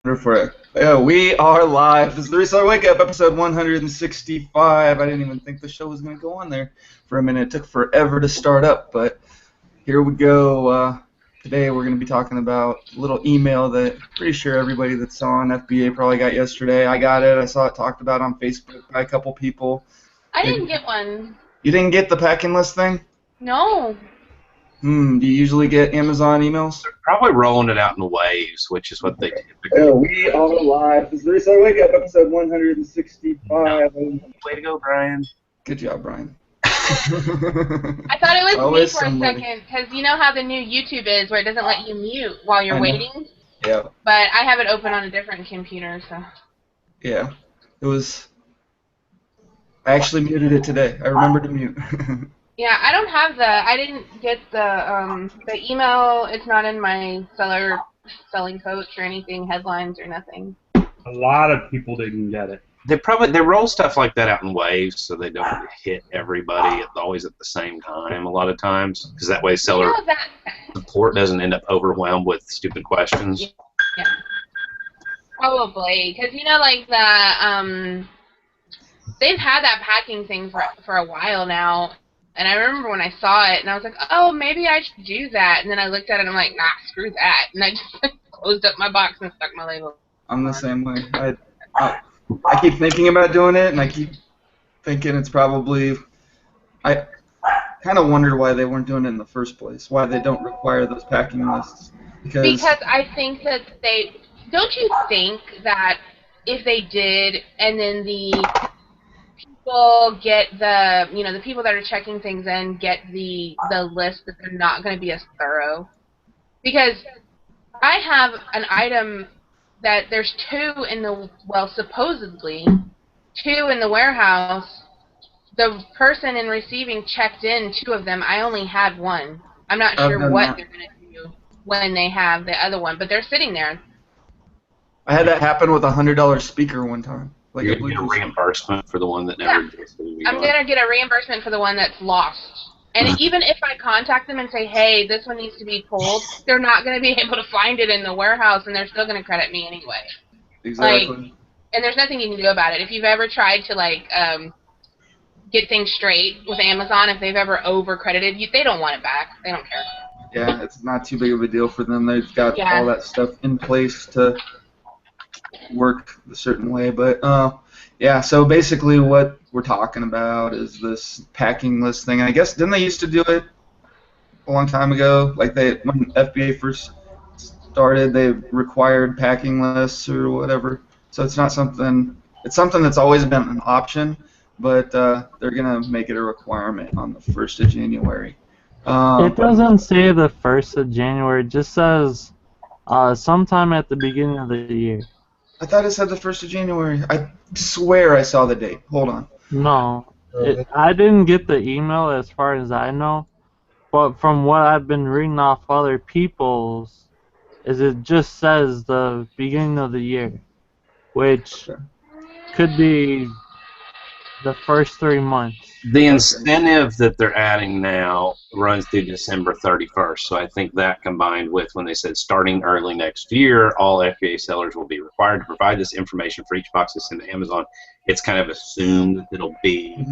For it. Yeah, we are live. This is the Reseller Wakeup, episode 165. I didn't even think the show was going to go on there for a minute. It took forever to start up, but here we go. Today we're going to be talking about a little email that I'm pretty sure everybody that's on FBA probably got yesterday. I got it. I saw it talked about on Facebook by a couple people. I didn't get one. You didn't get the packing list thing? No. Do you usually get Amazon emails? They're probably rolling it out in waves, which is what they typically do. Yeah, we are live. This is the Reseller Wakeup, episode 165. Way to go, Brian. Good job, Brian. I thought it was Always me for somebody. a second, because you know how the new YouTube is, where it doesn't let you mute while you're waiting? Yeah. But I have it open on a different computer, so. Yeah. It was... I actually muted it today. I remembered to mute. Yeah, I don't have I didn't get the email. It's not in my selling coach or anything, headlines or nothing. A lot of people didn't get it. They roll stuff like that out in waves, so they don't hit everybody always at the same time. A lot of times, because that way seller support doesn't end up overwhelmed with stupid questions. Yeah, probably, because like the they've had that packing thing for a while now. And I remember when I saw it, and I was like, oh, maybe I should do that. And then I looked at it, and I'm like, nah, screw that. And I just closed up my box and stuck my label. I'm the same way. I keep thinking about doing it, and I keep thinking it's probably... I kind of wondered why they weren't doing it in the first place, why they don't require those packing lists. Because I think that don't you think that if they did, and then the people get the people that are checking things in get the list, that they're not going to be as thorough? Because I have an item that there's supposedly two in the warehouse. The person in receiving checked in 2 of them. I only had 1. I'm not sure what they're going to do when they have the other one, but they're sitting there. I had that happen with a $100 speaker one time. Like You're going to get a reimbursement for the one that never gets to be I'm going to get a reimbursement for the one that's lost. And even if I contact them and say, hey, this one needs to be pulled, they're not going to be able to find it in the warehouse, and they're still going to credit me anyway. Exactly. And there's nothing you can do about it. If you've ever tried to, get things straight with Amazon, if they've ever over-credited you, they don't want it back. They don't care. Yeah, it's not too big of a deal for them. They've got all that stuff in place to work a certain way. But, yeah, so basically what we're talking about is this packing list thing. And I guess, didn't they used to do it a long time ago? Like when FBA first started, they required packing lists or whatever. So it's not something, it's something that's always been an option, but they're going to make it a requirement on the 1st of January. It doesn't say the 1st of January. It just says sometime at the beginning of the year. I thought it said the 1st of January. I swear I saw the date. Hold on. No. I didn't get the email as far as I know. But from what I've been reading off other people's, is it just says the beginning of the year. Which could be the first 3 months. The incentive that they're adding now runs through December 31st, so I think that combined with when they said starting early next year, all FBA sellers will be required to provide this information for each box that's sent to Amazon. It's kind of assumed that it'll be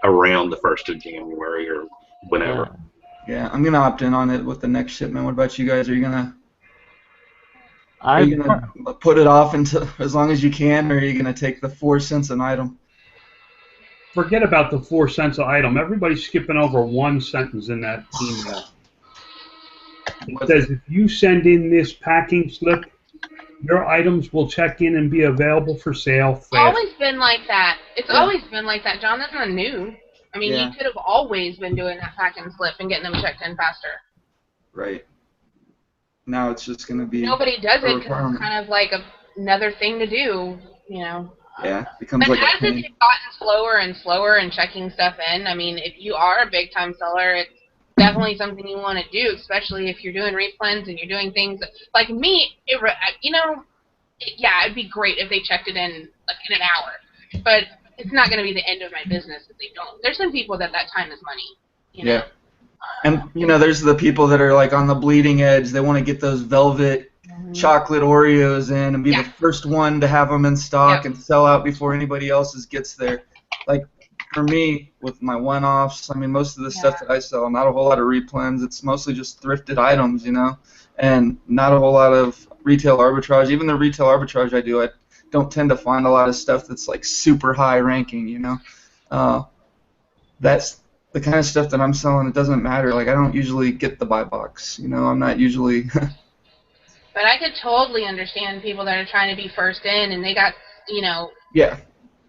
around the 1st of January or whenever. Yeah, I'm going to opt in on it with the next shipment. What about you guys? Are you going to put it off until as long as you can, or are you going to take the 4 cents an item? Forget about the 4 cents an item. Everybody's skipping over one sentence in that email. It says, if you send in this packing slip, your items will check in and be available for sale fast. It's always been like that. It's always been like that, John. That's not new. I mean, you could have always been doing that packing slip and getting them checked in faster. Right. Now it's just going to be... Nobody does it because it's kind of like another thing to do, Yeah, it becomes but like as it's gotten slower and slower and checking stuff in, I mean, if you are a big-time seller, it's definitely something you want to do, especially if you're doing replens and you're doing things like me. It'd be great if they checked it in like in an hour, but it's not going to be the end of my business if they don't. There's some people that time is money. Yeah. And, there's the people that are, like, on the bleeding edge. They want to get those velvet chocolate Oreos in and be the first one to have them in stock and sell out before anybody else's gets there. Like for me, with my one-offs, I mean, most of the stuff that I sell, not a whole lot of replens. It's mostly just thrifted items, you know, and not a whole lot of retail arbitrage. Even the retail arbitrage I do, I don't tend to find a lot of stuff that's like super high ranking, you know. That's the kind of stuff that I'm selling. It doesn't matter. Like I don't usually get the buy box, you know. I'm not usually. But I could totally understand people that are trying to be first in, and they got, you know,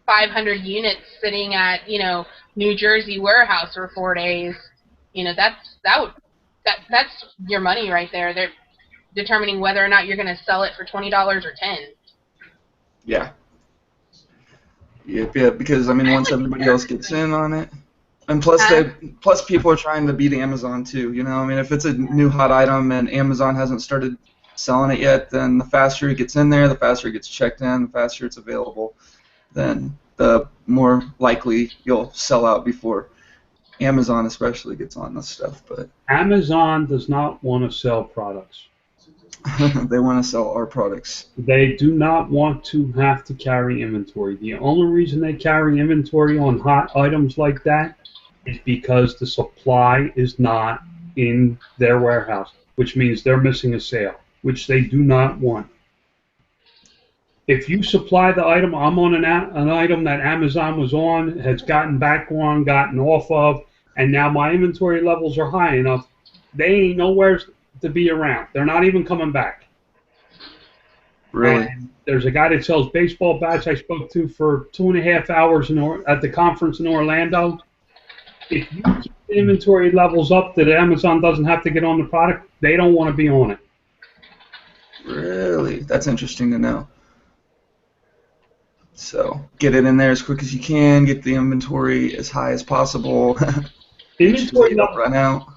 500 units sitting at, you know, New Jersey warehouse for 4 days. You know, that's your money right there. They're determining whether or not you're going to sell it for $20 or $10. Yeah. Yeah, because I mean, once everybody else gets in on it, and plus people are trying to beat Amazon too. You know, I mean, if it's a new hot item and Amazon hasn't started selling it yet, then the faster it gets in there, the faster it gets checked in, the faster it's available, then the more likely you'll sell out before Amazon especially gets on this stuff. But Amazon does not want to sell products. They want to sell our products. They do not want to have to carry inventory. The only reason they carry inventory on hot items like that is because the supply is not in their warehouse, which means they're missing a sale, which they do not want. If you supply the item, I'm on an item that Amazon was on, has gotten back on, gotten off of, and now my inventory levels are high enough, they ain't nowhere to be around. They're not even coming back. Really? And there's a guy that sells baseball bats I spoke to for 2.5 hours at the conference in Orlando. If you keep the inventory levels up that Amazon doesn't have to get on the product, they don't want to be on it. Really? That's interesting to know. So get it in there as quick as you can, get the inventory as high as possible. Inventory levels run out.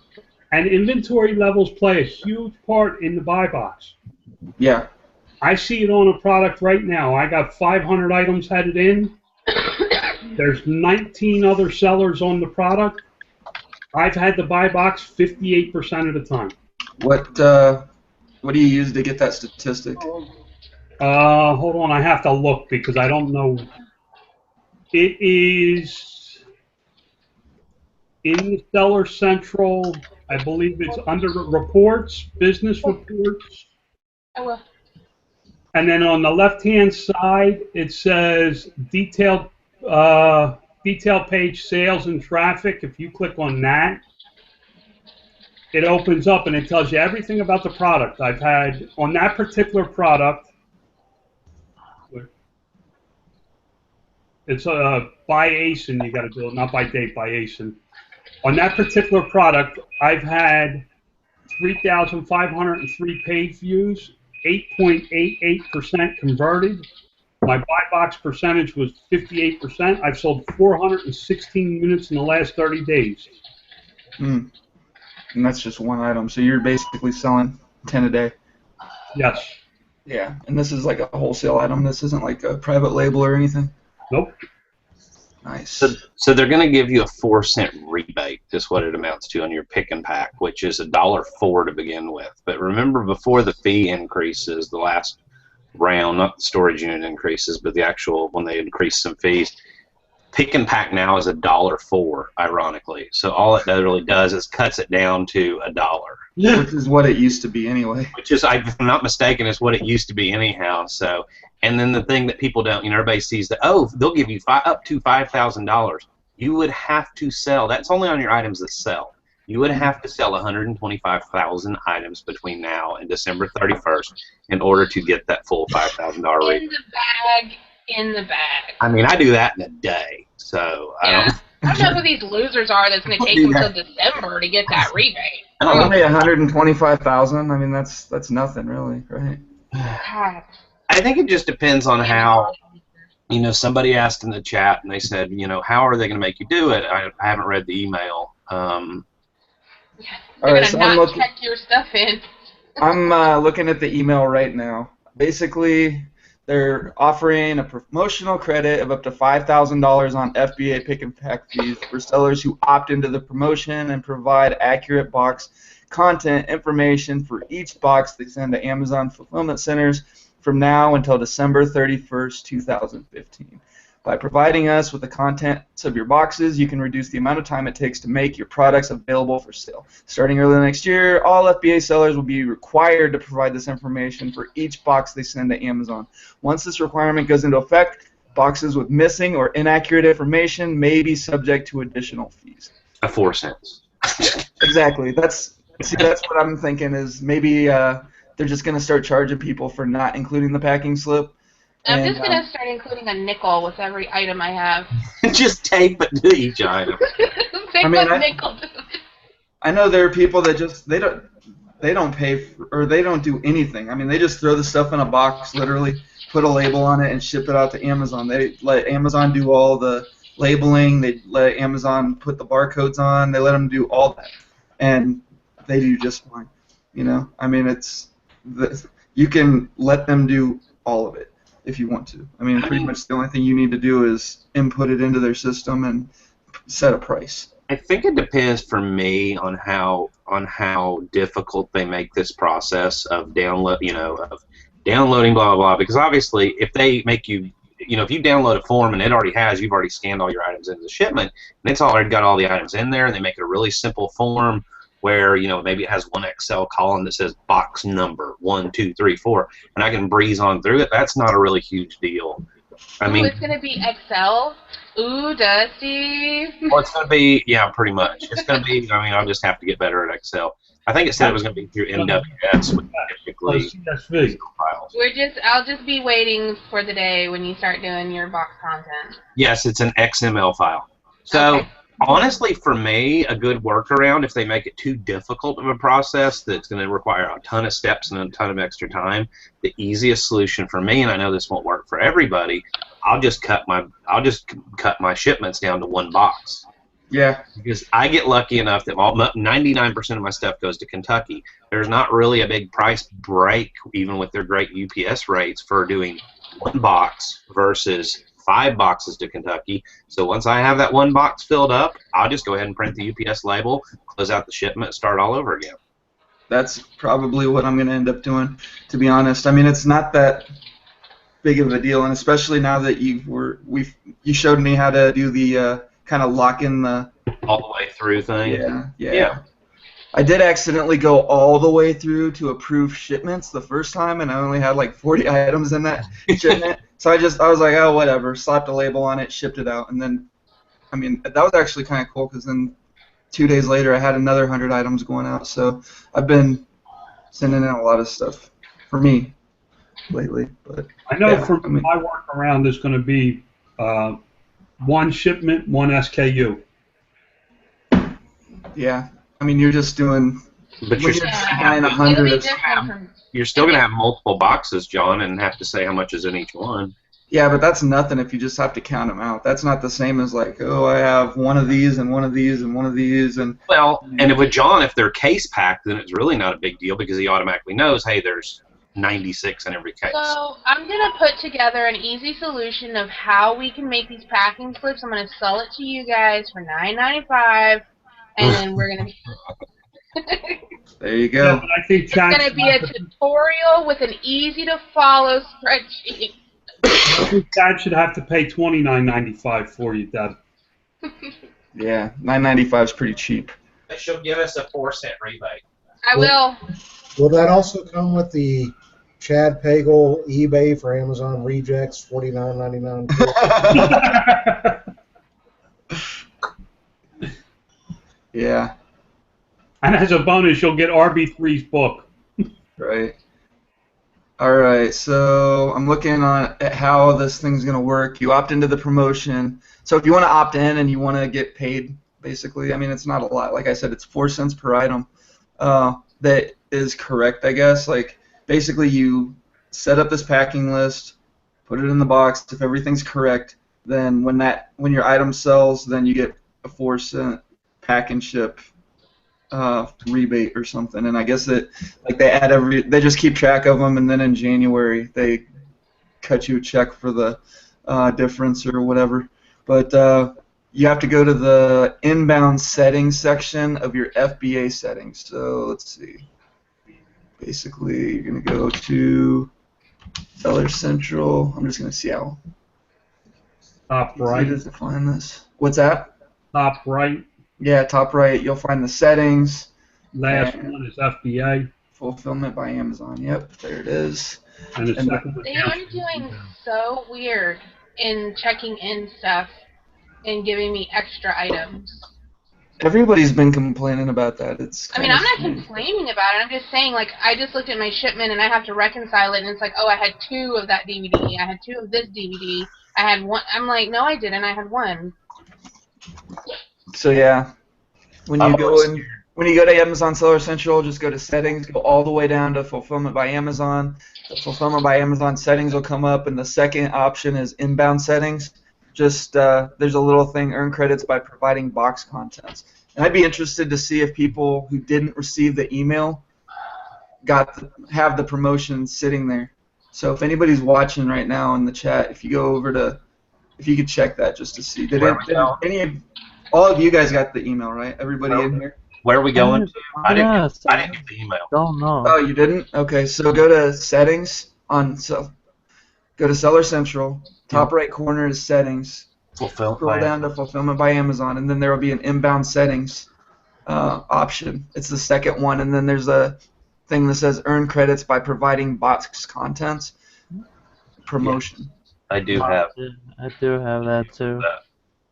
And inventory levels play a huge part in the buy box. Yeah. I see it on a product right now. I got 500 items headed in. There's 19 other sellers on the product. I've had the buy box 58% of the time. What do you use to get that statistic? Hold on, I have to look because I don't know. It is in the Seller Central. I believe it's under reports, business reports. I will. And then on the left-hand side, it says detailed page sales and traffic. If you click on that, it opens up and it tells you everything about the product. I've had on that particular product. It's by ASIN, you got to do it, not by date, by ASIN. On that particular product, I've had 3,503 page views, 8.88% converted. My buy box percentage was 58%. I've sold 416 units in the last 30 days. And that's just one item. So you're basically selling 10 a day. Yes. Yeah, and this is like a wholesale item. This isn't like a private label or anything. Nope. Nice. So they're going to give you a 4-cent rebate, is what it amounts to on your pick and pack, which is $1.04 to begin with. But remember, before the fee increases, the last round, not the storage unit increases, but the actual when they increase some fees, pick and pack now is $1.04, ironically. So all it really does is cuts it down to $1. Which is what it used to be anyway. Which is, if I'm not mistaken, is what it used to be anyhow. So, and then the thing that people don't, everybody sees that, oh, they'll give you up to $5,000. You would have to sell. That's only on your items that sell. You would have to sell 125,000 items between now and December 31st in order to get that full $5,000 rebate. In the bag. I mean, I do that in a day. So yeah. I don't know who these losers are that's going to take them till December to get that rebate. Only 125,000. I mean, that's nothing really, right? I think it just depends on how. Somebody asked in the chat, and they said, how are they going to make you do it? I haven't read the email. They're going to not check your stuff in. I'm looking at the email right now. Basically, they're offering a promotional credit of up to $5,000 on FBA pick and pack fees for sellers who opt into the promotion and provide accurate box content information for each box they send to Amazon fulfillment centers from now until December 31st, 2015. By providing us with the contents of your boxes, you can reduce the amount of time it takes to make your products available for sale. Starting early next year, all FBA sellers will be required to provide this information for each box they send to Amazon. Once this requirement goes into effect, boxes with missing or inaccurate information may be subject to additional fees. 4 cents. Exactly. That's what I'm thinking is maybe they're just going to start charging people for not including the packing slip. I'm just going to start including a nickel with every item I have. Just tape it to each item. I know there are people that just they don't pay or they don't do anything. I mean, they just throw the stuff in a box, literally put a label on it and ship it out to Amazon. They let Amazon do all the labeling. They let Amazon put the barcodes on. They let them do all that, and they do just fine. You know, I mean, you can let them do all of it if you want to. I mean, pretty much the only thing you need to do is input it into their system and set a price. I think it depends for me on how difficult they make this process of downloading blah blah blah. Because obviously, if they make you, if you download a form and you've already scanned all your items into the shipment, and it's already got all the items in there, and they make it a really simple form where maybe it has one Excel column that says box number 1, 2, 3, 4, and I can breeze on through it. That's not a really huge deal. I mean, it's going to be Excel. Ooh, Dusty. Well, it's going to be, yeah, pretty much. It's going to be. I mean, I'll just have to get better at Excel. I think it said it was going to be through MWS, which typically files. I'll just be waiting for the day when you start doing your box content. Yes, it's an XML file. So. Okay. Honestly, for me, a good workaround, if they make it too difficult of a process that's going to require a ton of steps and a ton of extra time, the easiest solution for me, and I know this won't work for everybody, I'll just cut my shipments down to one box. Yeah. Because I get lucky enough that 99% of my stuff goes to Kentucky. There's not really a big price break, even with their great UPS rates, for doing one box versus 5 boxes to Kentucky. So once I have that one box filled up, I'll just go ahead and print the UPS label, close out the shipment, start all over again. That's probably what I'm going to end up doing, to be honest. I mean, it's not that big of a deal, and especially now that you showed me how to do the kind of lock in the all the way through thing. Yeah. I did accidentally go all the way through to approve shipments the first time, and I only had like 40 items in that shipment. So I was like, oh, whatever, slapped a label on it, shipped it out, and then, I mean, that was actually kind of cool because then 2 days later I had another 100 items going out. So I've been sending out a lot of stuff for me lately. But I know my workaround is going to be one shipment, one SKU. Yeah. I mean, you're just doing. But you're buying 100. You're still going to have multiple boxes, John, and have to say how much is in each one. Yeah, but that's nothing if you just have to count them out. That's not the same as like, oh, I have one of these and one of these and one of these and. Well, and with John, if they're case packed, then it's really not a big deal because he automatically knows, hey, there's 96 in every case. So I'm going to put together an easy solution of how we can make these packing slips. I'm going to sell it to you guys for $9.95, and then we're going to. There you go. Yeah, but I think it's going to be a tutorial with an easy-to-follow spreadsheet. I think Dad should have to pay $29.95 for you, Dad. Yeah, $9.95 is pretty cheap. She'll give us a 4-cent rebate. I will. Will that also come with the Chad Pagel eBay for Amazon rejects, $49.99? Yeah. And as a bonus, you'll get RB3's book. Right. All right, so I'm looking at how this thing's going to work. You opt into the promotion. So if you want to opt in and you want to get paid, basically, I mean, it's not a lot. Like I said, it's 4 cents per item. That is correct, I guess. Like, basically, you set up this packing list, put it in the box. If everything's correct, then when your item sells, then you get a 4-cent pack and ship rebate or something. And I guess they just keep track of them, and then in January they cut you a check for the difference or whatever. But you have to go to the inbound settings section of your FBA settings. So let's see. Basically, you're going to go to Seller Central. I'm just going to see how Top easy right. it is to find this. What's that? Top right. Yeah, top right. You'll find the settings. Last And one is FBA. Fulfillment by Amazon. Yep, there it is. And the second one. They are doing so weird in checking in stuff and giving me extra items. Everybody's been complaining about that. I mean, I'm not complaining about it. I'm just saying, like, I just looked at my shipment and I have to reconcile it, and it's like, oh, I had 2 of that DVD. I had 2 of this DVD. I had 1. I'm like, no, I didn't. I had 1. So yeah, when you go to Amazon Seller Central, just go to settings, go all the way down to Fulfillment by Amazon. The Fulfillment by Amazon settings will come up, and the second option is inbound settings. Just there's a little thing, earn credits by providing box contents. And I'd be interested to see if people who didn't receive the email have the promotion sitting there. So if anybody's watching right now in the chat, if you go over to, if you could check that just to see. All of you guys got the email, right? Everybody in here? Where are we going to? I didn't get the email. Don't know. Oh, you didn't? Okay, so go to settings go to Seller Central. Top right corner is settings. Scroll down to Fulfillment by Amazon, and then there will be an inbound settings option. It's the second one, and then there's a thing that says earn credits by providing box contents. Promotion. I do have. I do have that too.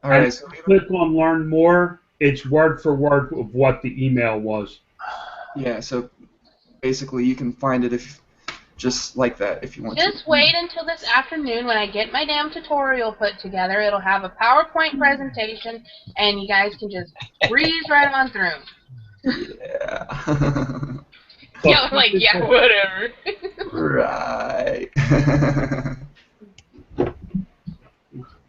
All right. And so click on Learn More. It's word for word of what the email was. Yeah, so basically you can find it just like that if you want to. Just wait until this afternoon when I get my damn tutorial put together. It'll have a PowerPoint presentation, and you guys can just breeze right on through. Yeah. Yeah, I'm like, yeah, whatever. Right.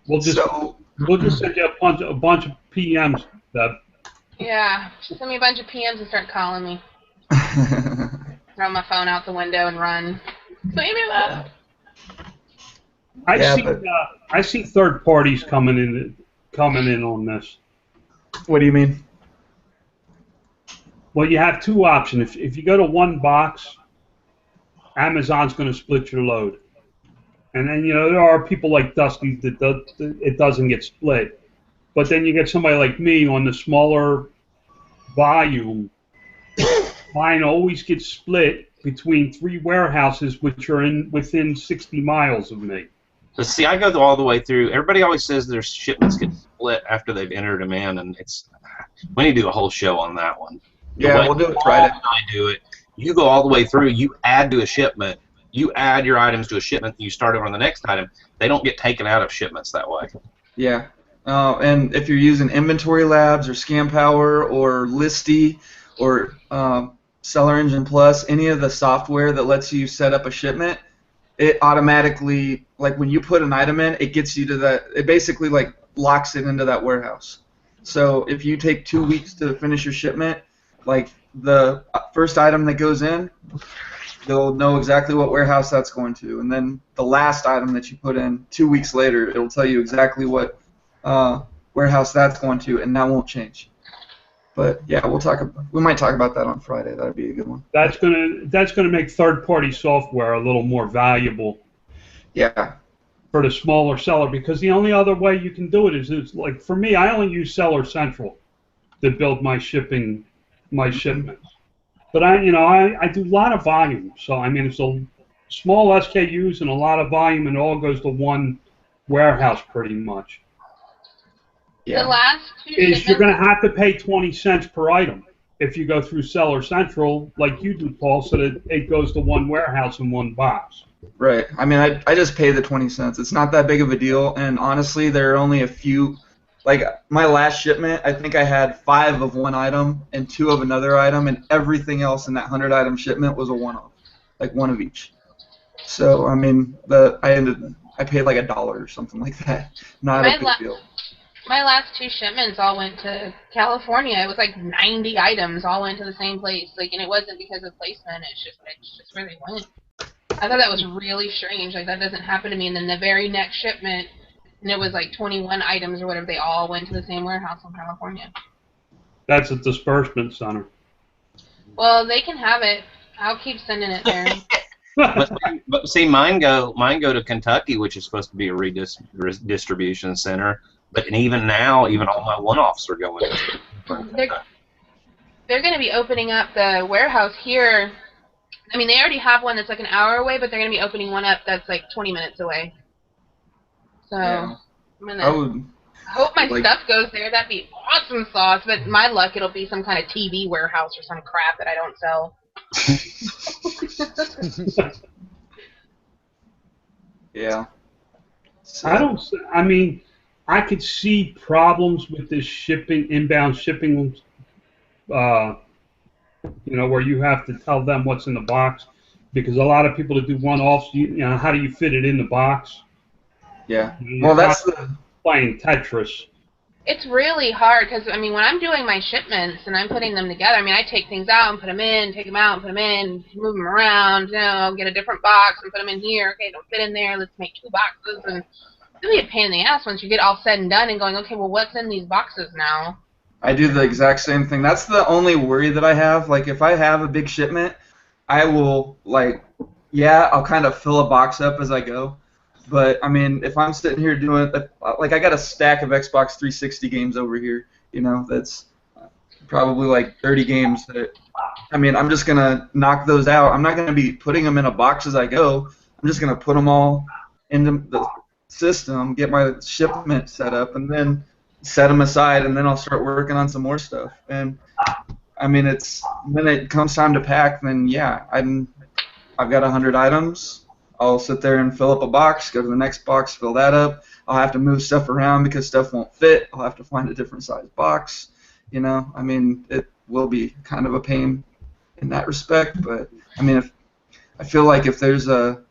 We'll just send you a bunch of PMs, Deb. Yeah, just send me a bunch of PMs and start calling me. Throw my phone out the window and run. Leave me alone. I see third parties coming in on this. What do you mean? Well, you have 2 options. If you go to one box, Amazon's going to split your load. And then, there are people like Dusty that it doesn't get split. But then you get somebody like me on the smaller volume. Mine always gets split between 3 warehouses which are within 60 miles of me. So see, I go all the way through. Everybody always says their shipments get split after they've entered them in, and we need to do a whole show on that one. Yeah, we'll do it Friday. I do it. You go all the way through. You add to a shipment. You add your items to a shipment. You start over on the next item. They don't get taken out of shipments that way. Yeah. And if you're using Inventory Labs or Scam Power or Listy or Seller Engine Plus, any of the software that lets you set up a shipment, it automatically, like when you put an item in, it gets you to that. It basically like locks it into that warehouse. So if you take 2 weeks to finish your shipment, like the first item that goes in, they'll know exactly what warehouse that's going to, and then the last item that you put in 2 weeks later, it'll tell you exactly what warehouse that's going to, and that won't change. But yeah, we might talk about that on Friday. That'd be a good one. That's gonna make third-party software a little more valuable. Yeah. For the smaller seller, because the only other way you can do it is like for me, I only use Seller Central to build my shipments. But I do a lot of volume, so I mean it's a small SKUs and a lot of volume, and it all goes to one warehouse pretty much. Yeah. The last 2 You're going to have to pay 20 cents per item if you go through Seller Central like you do, Paul, so that it goes to one warehouse in one box. Right. I mean, I just pay the 20 cents. It's not that big of a deal, and honestly, there are only a few. Like my last shipment, I think I had 5 of one item and 2 of another item, and everything else in that 100-item shipment was a one-off, like 1 of each. So I mean, I paid like $1 or something like that. Not a big deal. My last 2 shipments all went to California. It was like 90 items all went to the same place. Like, and it wasn't because of placement. It's just where they went. I thought that was really strange. Like, that doesn't happen to me. And then the very next shipment, and it was like 21 items or whatever, they all went to the same warehouse in California. That's a disbursement center. Well, they can have it. I'll keep sending it there. But see, mine go to Kentucky, which is supposed to be a redistribution center. But even now, even all my one-offs are going to. They're going to be opening up the warehouse here. I mean, they already have one that's like an hour away, but they're going to be opening one up that's like 20 minutes away. So Yeah. I'm going to hope my stuff goes there. That'd be awesome sauce. But my luck, it'll be some kind of TV warehouse or some crap that I don't sell. Yeah. So, I mean, I could see problems with this inbound shipping, where you have to tell them what's in the box, because a lot of people that do one-offs, how do you fit it in the box? Yeah. Well, that's playing Tetris. It's really hard because, I mean, when I'm doing my shipments and I'm putting them together, I mean, I take things out and put them in, take them out and put them in, move them around, get a different box and put them in here. Okay, don't fit in there. Let's make 2 boxes. And it's going to be a pain in the ass once you get all said and done and going, okay, well, what's in these boxes now? I do the exact same thing. That's the only worry that I have. Like, if I have a big shipment, I will, I'll kind of fill a box up as I go. But, I mean, if I'm sitting here doing, I got a stack of Xbox 360 games over here, that's probably like 30 games that, I mean, I'm just going to knock those out. I'm not going to be putting them in a box as I go. I'm just going to put them all into the system, get my shipment set up, and then set them aside, and then I'll start working on some more stuff. And, I mean, when it comes time to pack, then, yeah, I've got 100 items. I'll sit there and fill up a box, go to the next box, fill that up. I'll have to move stuff around because stuff won't fit. I'll have to find a different size box. I mean, it will be kind of a pain in that respect. But, I mean, I feel like if there's like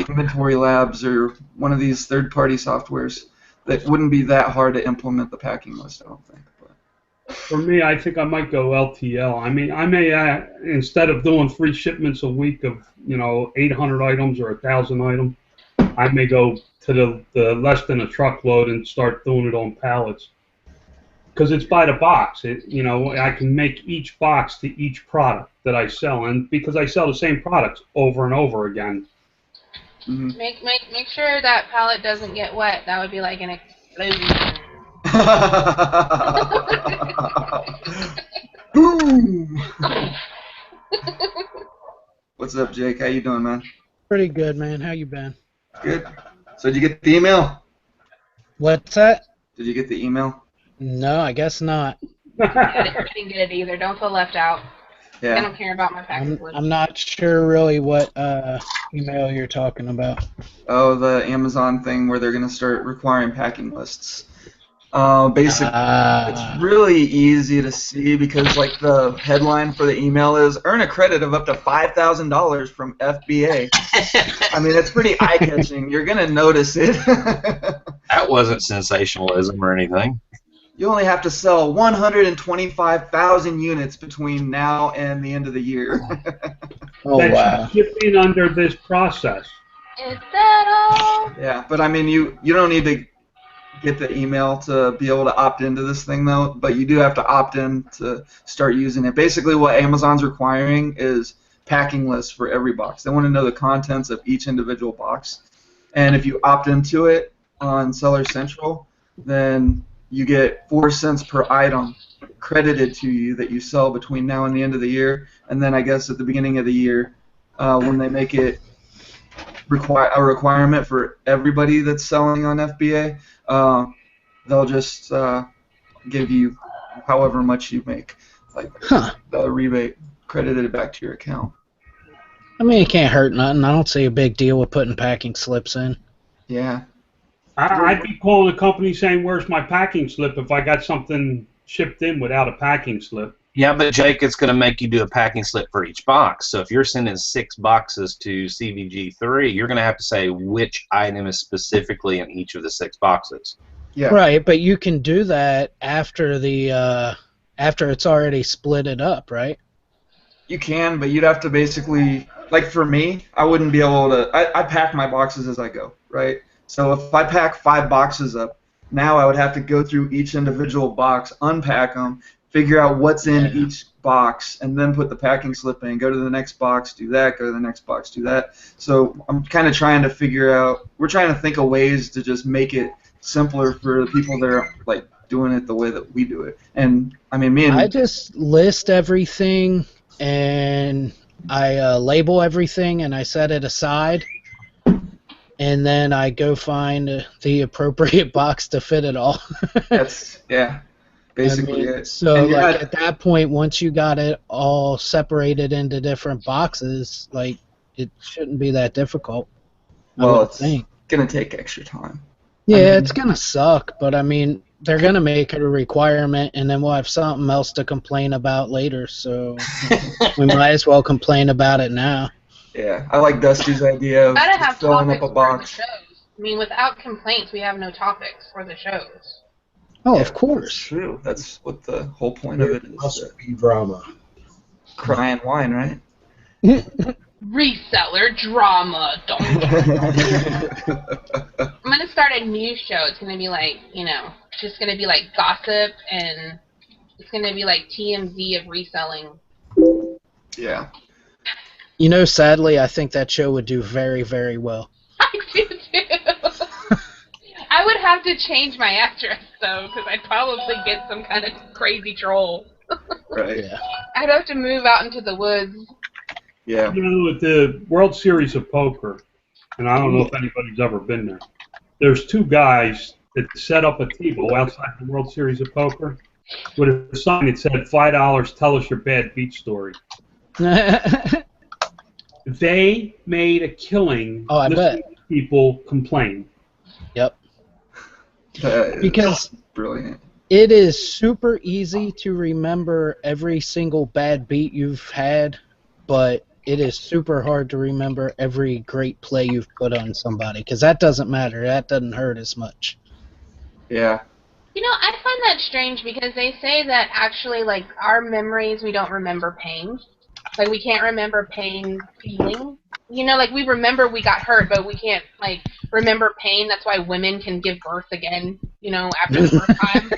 Inventory Labs or one of these third-party softwares, that wouldn't be that hard to implement the packing list, I don't think. For me, I think I might go LTL. I mean, I may, instead of doing 3 shipments a week of, 800 items or 1,000 items, I may go to the less than a truckload and start doing it on pallets. Because it's by the box. I can make each box to each product that I sell, and because I sell the same products over and over again. Mm-hmm. Make sure that pallet doesn't get wet. That would be like an explosion. Boom! What's up, Jake? How you doing, man? Pretty good, man. How you been? Good. So did you get the email? What's that? Did you get the email? No, I guess not. I didn't get it either. Don't feel left out. Yeah. I don't care about my package list. I'm not sure really what email you're talking about. Oh, the Amazon thing where they're going to start requiring packing lists. Basically, it's really easy to see because, like, the headline for the email is "Earn a credit of up to $5,000 from FBA." I mean, it's pretty eye-catching. You're gonna notice it. That wasn't sensationalism or anything. You only have to sell 125,000 units between now and the end of the year. Oh, wow. Shipping under this process. Is that all? Yeah, but I mean, you don't need to get the email to be able to opt into this thing, though, but you do have to opt in to start using it. Basically, what Amazon's requiring is packing lists for every box. They want to know the contents of each individual box. And if you opt into it on Seller Central, then you get 4 cents per item credited to you that you sell between now and the end of the year. And then I guess at the beginning of the year, when they make it a requirement for everybody that's selling on FBA, they'll just give you however much you make, like the rebate credited back to your account. I mean, it can't hurt nothing. I don't see a big deal with putting packing slips in. Yeah. I'd be calling the company saying, "Where's my packing slip?" if I got something shipped in without a packing slip. Yeah, but Jake, it's going to make you do a packing slip for each box. So if you're sending 6 boxes to CVG3, you're going to have to say which item is specifically in each of the 6 boxes. Yeah. Right, but you can do that after after it's already split it up, right? You can, but you'd have to basically, like for me, I wouldn't be able to. I pack my boxes as I go, right? So if I pack 5 boxes up, now I would have to go through each individual box, unpack them, figure out what's in each box, and then put the packing slip in. Go to the next box, do that. Go to the next box, do that. So I'm kind of trying to figure out. We're trying to think of ways to just make it simpler for the people that are like doing it the way that we do it. And I mean, me and I just list everything and I label everything and I set it aside, and then I go find the appropriate box to fit it all. that's basically it. So And like at that point, once you got it all separated into different boxes, like it shouldn't be that difficult. well, I would it's think. gonna take extra time. Yeah, I mean- it's gonna suck, but I mean they're gonna make it a requirement, and then we'll have something else to complain about later. So we might as well complain about it now. Yeah, I like Dusty's idea of Gotta just have filling topics up a for the box. shows. I mean, without complaints, we have no topics for the shows. Oh, Yeah, of That's course. true. That's what the whole point of it There is. must be drama. Cry and whine, right? Reseller drama. Don't. I'm gonna start a new show. It's gonna be like, just gonna be like gossip, and it's gonna be like TMZ of reselling. Yeah. You know, sadly, I think that show would do very, very well. I do too. I would have to change my address though, because I'd probably get some kind of crazy troll. Right. Yeah. I'd have to move out into the woods. Yeah. You know, at the World Series of Poker, and I don't know if anybody's ever been there, there's 2 guys that set up a table outside the World Series of Poker with a sign that said, $5, tell us your bad beat story. They made a killing Oh, I listening to people complain. Yep. That is Because brilliant. it is super easy to remember every single bad beat you've had, but it is super hard to remember every great play you've put on somebody, because that doesn't matter. That doesn't hurt as much. Yeah. I find that strange because they say that actually, like, our memories, we don't remember pain. Like, we can't remember pain feeling. Like, we remember we got hurt, but we can't, like, remember pain. That's why women can give birth again, after the first time.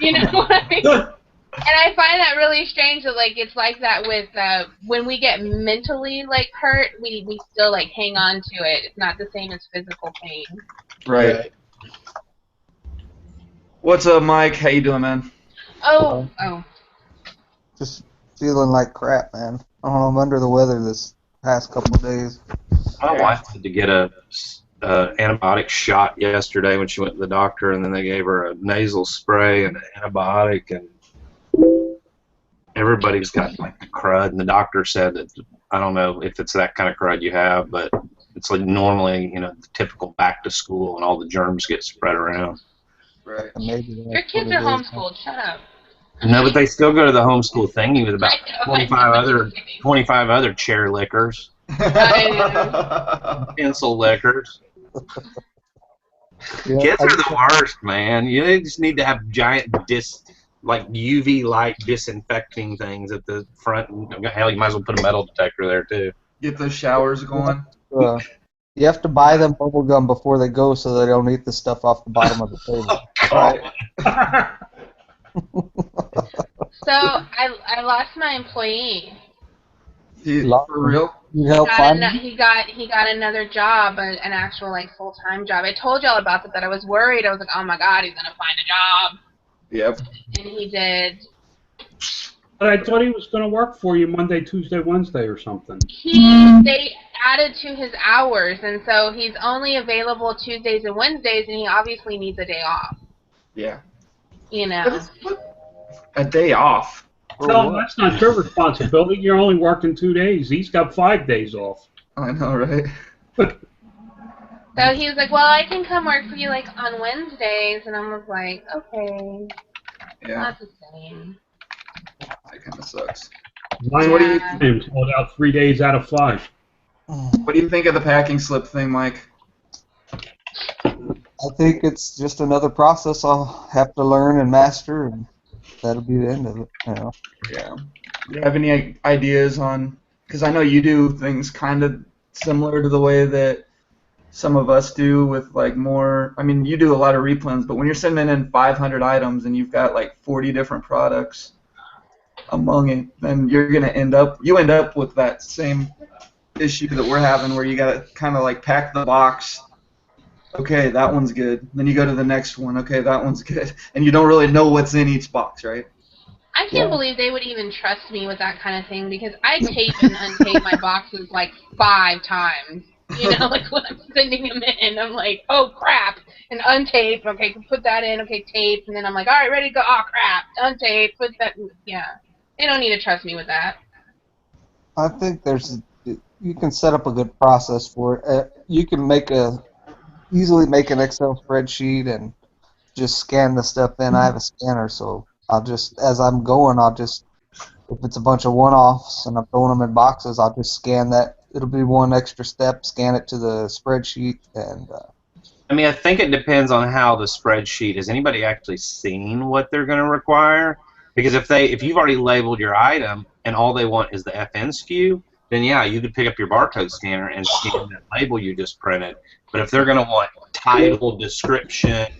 You know what I mean? And I find that really strange that, like, it's like that with, when we get mentally, like, hurt, we still, like, hang on to it. It's not the same as physical pain. Right. What's up, Mike? How you doing, man? Oh. Just feeling like crap, man. I don't know, I'm under the weather this past couple of days. My wife had to get a antibiotic shot yesterday when she went to the doctor, and then they gave her a nasal spray and an antibiotic, and everybody's got like the crud. And the doctor said that, I don't know if it's that kind of crud you have, but it's like normally, the typical back to school and all the germs get spread around. Right. Maybe Your kids are homeschooled. Shut up. No, but they still go to the homeschool thingy with about I know. 25 other chair lickers, pencil lickers. Yeah, Kids are the worst, man. You just need to have giant UV light disinfecting things at the front. Hell, you might as well put a metal detector there too. Get those showers going. You have to buy them bubble gum before they go so they don't eat the stuff off the bottom of the table. Right. So I lost my employee. For real? You help find them? He got another job, an actual like full-time job. I told y'all about that I was worried. I was like, oh my god, he's gonna find a job. Yep. And he did. But I thought he was going to work for you Monday, Tuesday, Wednesday or something. They added to his hours, and so he's only available Tuesdays and Wednesdays, and he obviously needs a day off. Yeah. What? A day off. No, that's not your responsibility. You're only working 2 days. He's got 5 days off. I know, right? So he was like, well, I can come work for you like on Wednesdays, and I was like, okay. Yeah. Not the same. That kind of sucks. Mine what do you times called out 3 days out of 5. What do you think of the packing slip thing, Mike? I think it's just another process I'll have to learn and master, and that'll be the end of it. Yeah. Do you have any ideas on because I know you do things kind of similar to the way that some of us do with like more. I mean, you do a lot of replens, but when you're sending in 500 items and you've got like 40 different products among it, then you're gonna end up with that same issue that we're having, where you gotta kind of like pack the box. Okay, that one's good. Then you go to the next one. Okay, that one's good, and you don't really know what's in each box, right? I can't believe they would even trust me with that kind of thing, because I tape and untape my boxes like 5 times. You know, like when I'm sending them in, I'm like, oh crap, and untape. Okay, put that in. Okay, tape, and then I'm like, all right, ready to go. Oh crap, untape. Put that. Yeah, they don't need to trust me with that. I think you can set up a good process for it. You can easily make an Excel spreadsheet and just scan the stuff in. I have a scanner, so as I'm going, if it's a bunch of one-offs and I'm throwing them in boxes, I'll just scan that. It'll be one extra step, scan it to the spreadsheet, and I mean, I think it depends on how the spreadsheet. Has anybody actually seen what they're going to require? Because if you've already labeled your item and all they want is the FN SKU, then yeah, you could pick up your barcode scanner and scan that label you just printed. But if they're going to want title, description,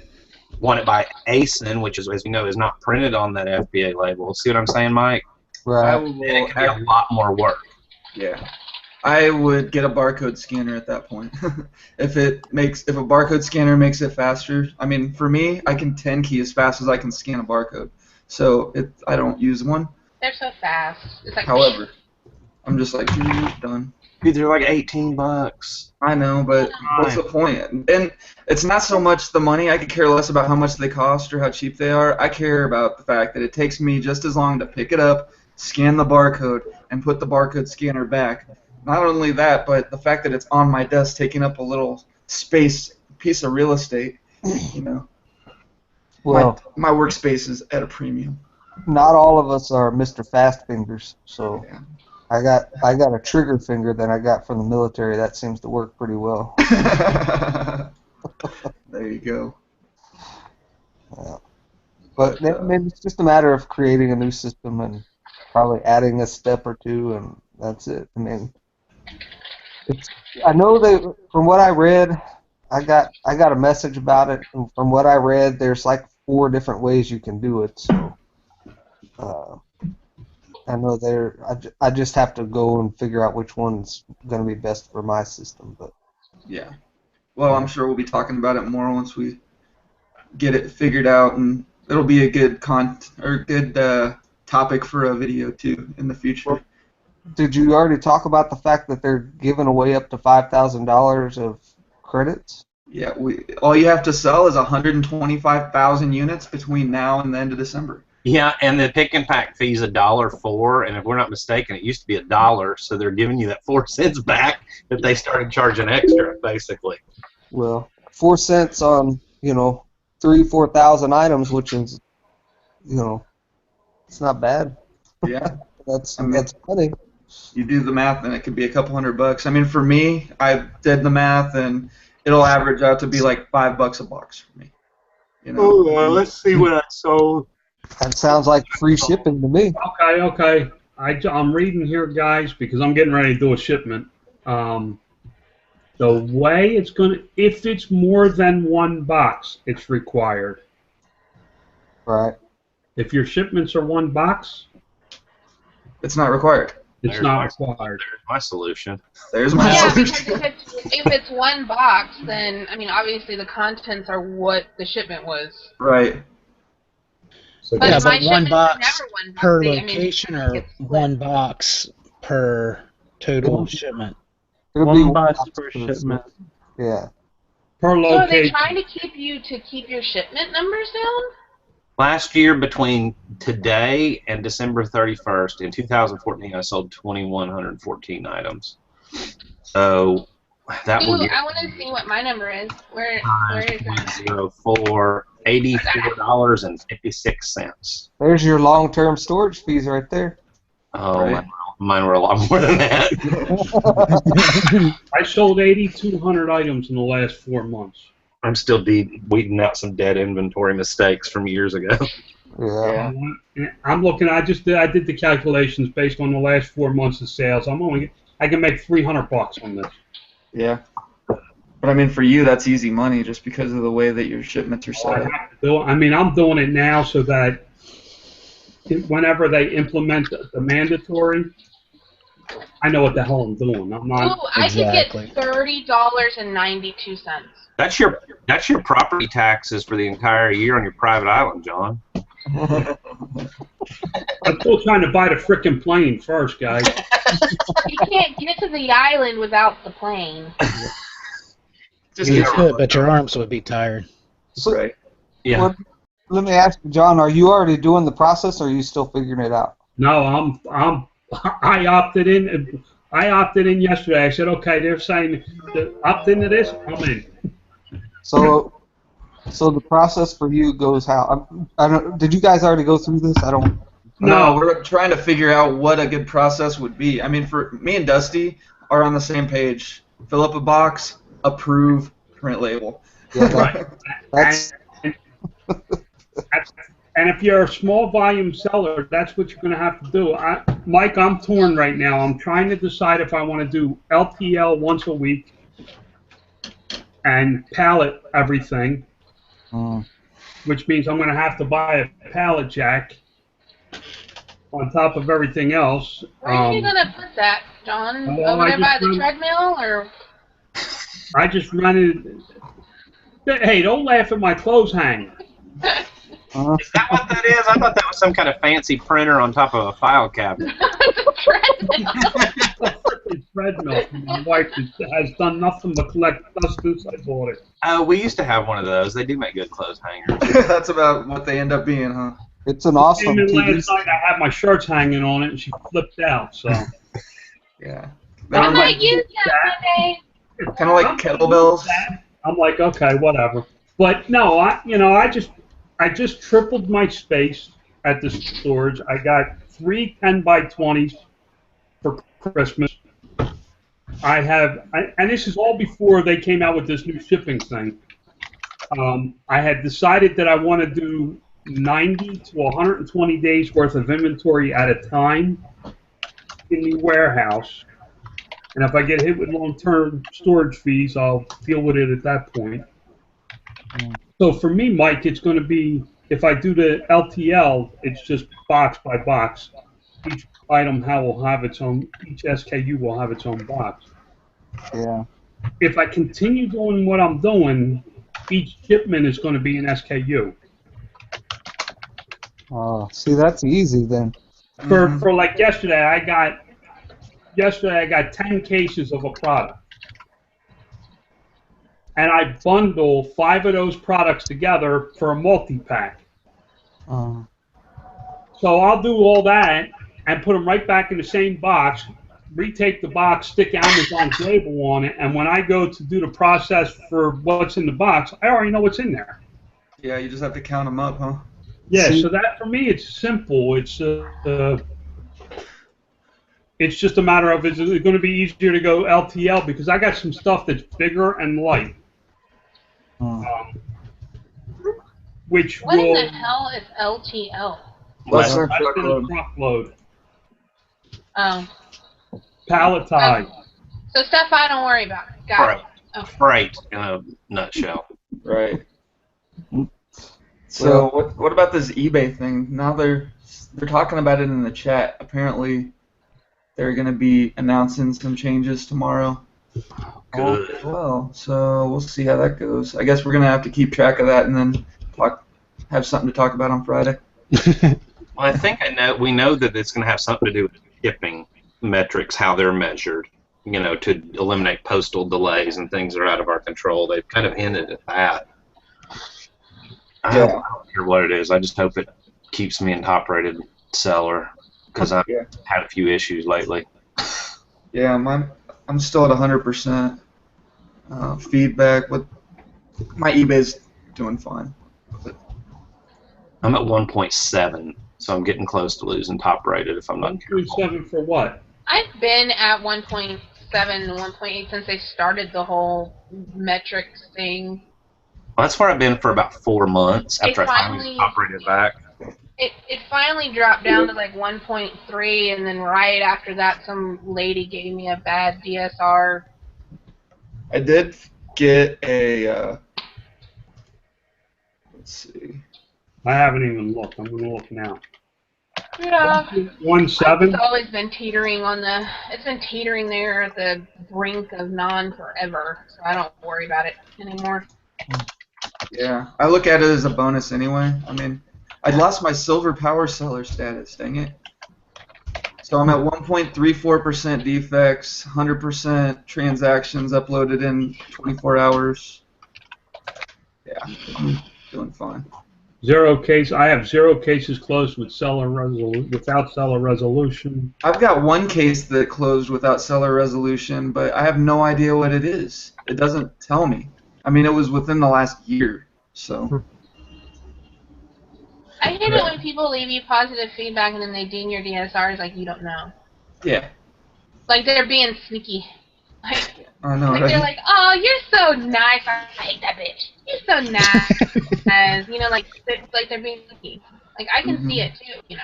want it by ASIN, which is, as you know, is not printed on that FBA label. See what I'm saying, Mike? right. Then it could be a lot more work. Yeah. I would get a barcode scanner at that point. If a barcode scanner makes it faster, I mean, for me, I can 10 key as fast as I can scan a barcode. So I don't use one. They're so fast. It's like, however, I'm just like, done. Dude, they're like $18. I know, but what's the point? And it's not so much the money. I could care less about how much they cost or how cheap they are. I care about the fact that it takes me just as long to pick it up, scan the barcode, and put the barcode scanner back. Not only that, but the fact that it's on my desk taking up a little piece of real estate, you know. Well, my workspace is at a premium. Not all of us are Mr. Fast Fingers, so Yeah. I got a trigger finger that I got from the military. That seems to work pretty well. There you go. Yeah. But maybe it's just a matter of creating a new system and probably adding a step or two, and that's it. I mean, I know from what I read, I got a message about it, and from what I read, there's like 4 different ways you can do it. So I know I just have to go and figure out which one's going to be best for my system. But yeah. Well, I'm sure we'll be talking about it more once we get it figured out, and it'll be a good topic for a video too in the future. Well, did you already talk about the fact that they're giving away up to $5,000 of credits? Yeah, all you have to sell is 125,000 units between now and the end of December. Yeah, and the pick and pack fee is $1.04, and if we're not mistaken, it used to be $1, so they're giving you that 4 cents back that they started charging extra, basically. Well, 4 cents on 3,000-4,000 items, which is it's not bad. Yeah, that's funny. You do the math, and it could be a couple $100. I mean, for me, I did the math, and it'll average out to be like $5 a box for me. Let's see what I sold. That sounds like free shipping to me. Okay. I'm reading here, guys, because I'm getting ready to do a shipment. The way it's if it's more than 1 box, it's required. Right. If your shipments are 1 box, it's not required. It's not required. There's my solution. There's my solution. Because if it's 1 box, then, I mean, obviously the contents are what the shipment was. Right. So But yeah, my but 1 shipments box are never 1 box. per I mean, location it or gets split. 1 box per total shipment? It'll be 1 box per shipment. Yeah. Per So are they location. trying to keep your shipment numbers down? Last year, between today and December 31st, in 2014, I sold 2,114 items. So that Ooh, will get I want to see what my number is. Where is that? 0.04, $84.56. There's your long-term storage fees right there. Oh, Right. mine were a lot more than that. I sold 8,200 items in the last 4 months. I'm still weeding out some dead inventory mistakes from years ago. Yeah. I'm looking. I did the calculations based on the last 4 months of sales. I can make $300 on this. Yeah. But I mean, for you, that's easy money just because of the way that your shipments are set up. I'm doing it now so that whenever they implement the mandatory, I know what the hell I'm doing. I'm not. Ooh, I could get $30.92. That's your property taxes for the entire year on your private island, John. I'm still trying to buy the frickin' plane first, guys. You can't get to the island without the plane. You could, but your arms would be tired. So, right. Yeah. Let me ask you, John, are you already doing the process, or are you still figuring it out? No, I opted in. I opted in yesterday. I said, okay, they're saying to opt into this. I'm in. So the process for you goes how? I don't. Did you guys already go through this? I don't. No, we're trying to figure out what a good process would be. I mean, for me and Dusty are on the same page. Fill up a box, approve, print label. Yeah, Right. that's. And if you're a small volume seller, that's what you're going to have to do. Mike, I'm torn right now. I'm trying to decide if I want to do LTL once a week and pallet everything, which means I'm going to have to buy a pallet jack on top of everything else. Where are you going to put that, John? Over there by the treadmill, or? I just rented. Hey, don't laugh at my clothes hanger. Is that what that is? I thought that was some kind of fancy printer on top of a file cabinet. Treadmill. My wife has done nothing but collect dust since I bought it. Oh, we used to have one of those. They do make good clothes hangers. That's about what they end up being, huh? It's an awesome TV. Last night I had my shirts hanging on it, and she flipped out. So. Yeah. I might use that Monday. Kind of like kettlebells. I'm like, okay, whatever. But no, I just tripled my space at the storage. I got 3 10x20s for Christmas. And this is all before they came out with this new shipping thing. I had decided that I want to do 90 to 120 days worth of inventory at a time in the warehouse. And if I get hit with long-term storage fees, I'll deal with it at that point. So for me, Mike, it's going to be, if I do the LTL, it's just box by box. Each item will have its own, each SKU will have its own box. Yeah. If I continue doing what I'm doing, each shipment is going to be an SKU. Oh, see, that's easy then. For like yesterday, I got 10 cases of a product. And I bundle 5 of those products together for a multi-pack. So I'll do all that and put them right back in the same box, retake the box, stick Amazon's label on it, and when I go to do the process for what's in the box, I already know what's in there. Yeah, you just have to count them up, huh? Yeah, so that for me, it's simple. It's just a matter of, is it going to be easier to go LTL, because I got some stuff that's bigger and light. Which what will... in the hell is LTL? Less than truckload. Oh. Palletized. So stuff I don't worry about. Got it. Okay. Freight in a nutshell. Right. So what about this eBay thing? Now they're talking about it in the chat. Apparently, they're going to be announcing some changes tomorrow. Good. Well, so we'll see how that goes. I guess we're going to have to keep track of that and then have something to talk about on Friday. Well, I think we know that it's going to have something to do with shipping metrics, how they're measured, to eliminate postal delays and things that are out of our control. They've kind of hinted at that. I don't care what it is. I just hope it keeps me in top-rated seller, because I've had a few issues lately. Yeah, I'm still at 100% feedback. My eBay's doing fine. Mm-hmm. I'm at 1.7, so I'm getting close to losing top-rated if I'm not careful. 1.7 for what? I've been at 1.7, 1.8 since they started the whole metrics thing. Well, that's where I've been for about 4 months after I finally top-rated back. It finally dropped down to like 1.3, and then right after that, some lady gave me a bad DSR. I did get a. Let's see. I haven't even looked. I'm going to look now. Yeah. 1.7. It's always been teetering on the. It's been teetering there at the brink of non forever, so I don't worry about it anymore. Yeah, I look at it as a bonus anyway. I mean, I lost my silver power seller status. Dang it. So I'm at 1.34% defects, 100% transactions uploaded in 24 hours. Yeah, I'm doing fine. 0 case. I have 0 cases closed with without seller resolution. I've got one case that closed without seller resolution, but I have no idea what it is. It doesn't tell me. I mean, it was within the last year, so. I hate it when people leave you positive feedback and then they ding your DSRs like you don't know. Yeah. Like they're being sneaky. Like, I know, like right? they're like, oh, you're so nice. I hate that bitch. You're so nice. You know, like they're being sneaky. Like I can see it too, you know.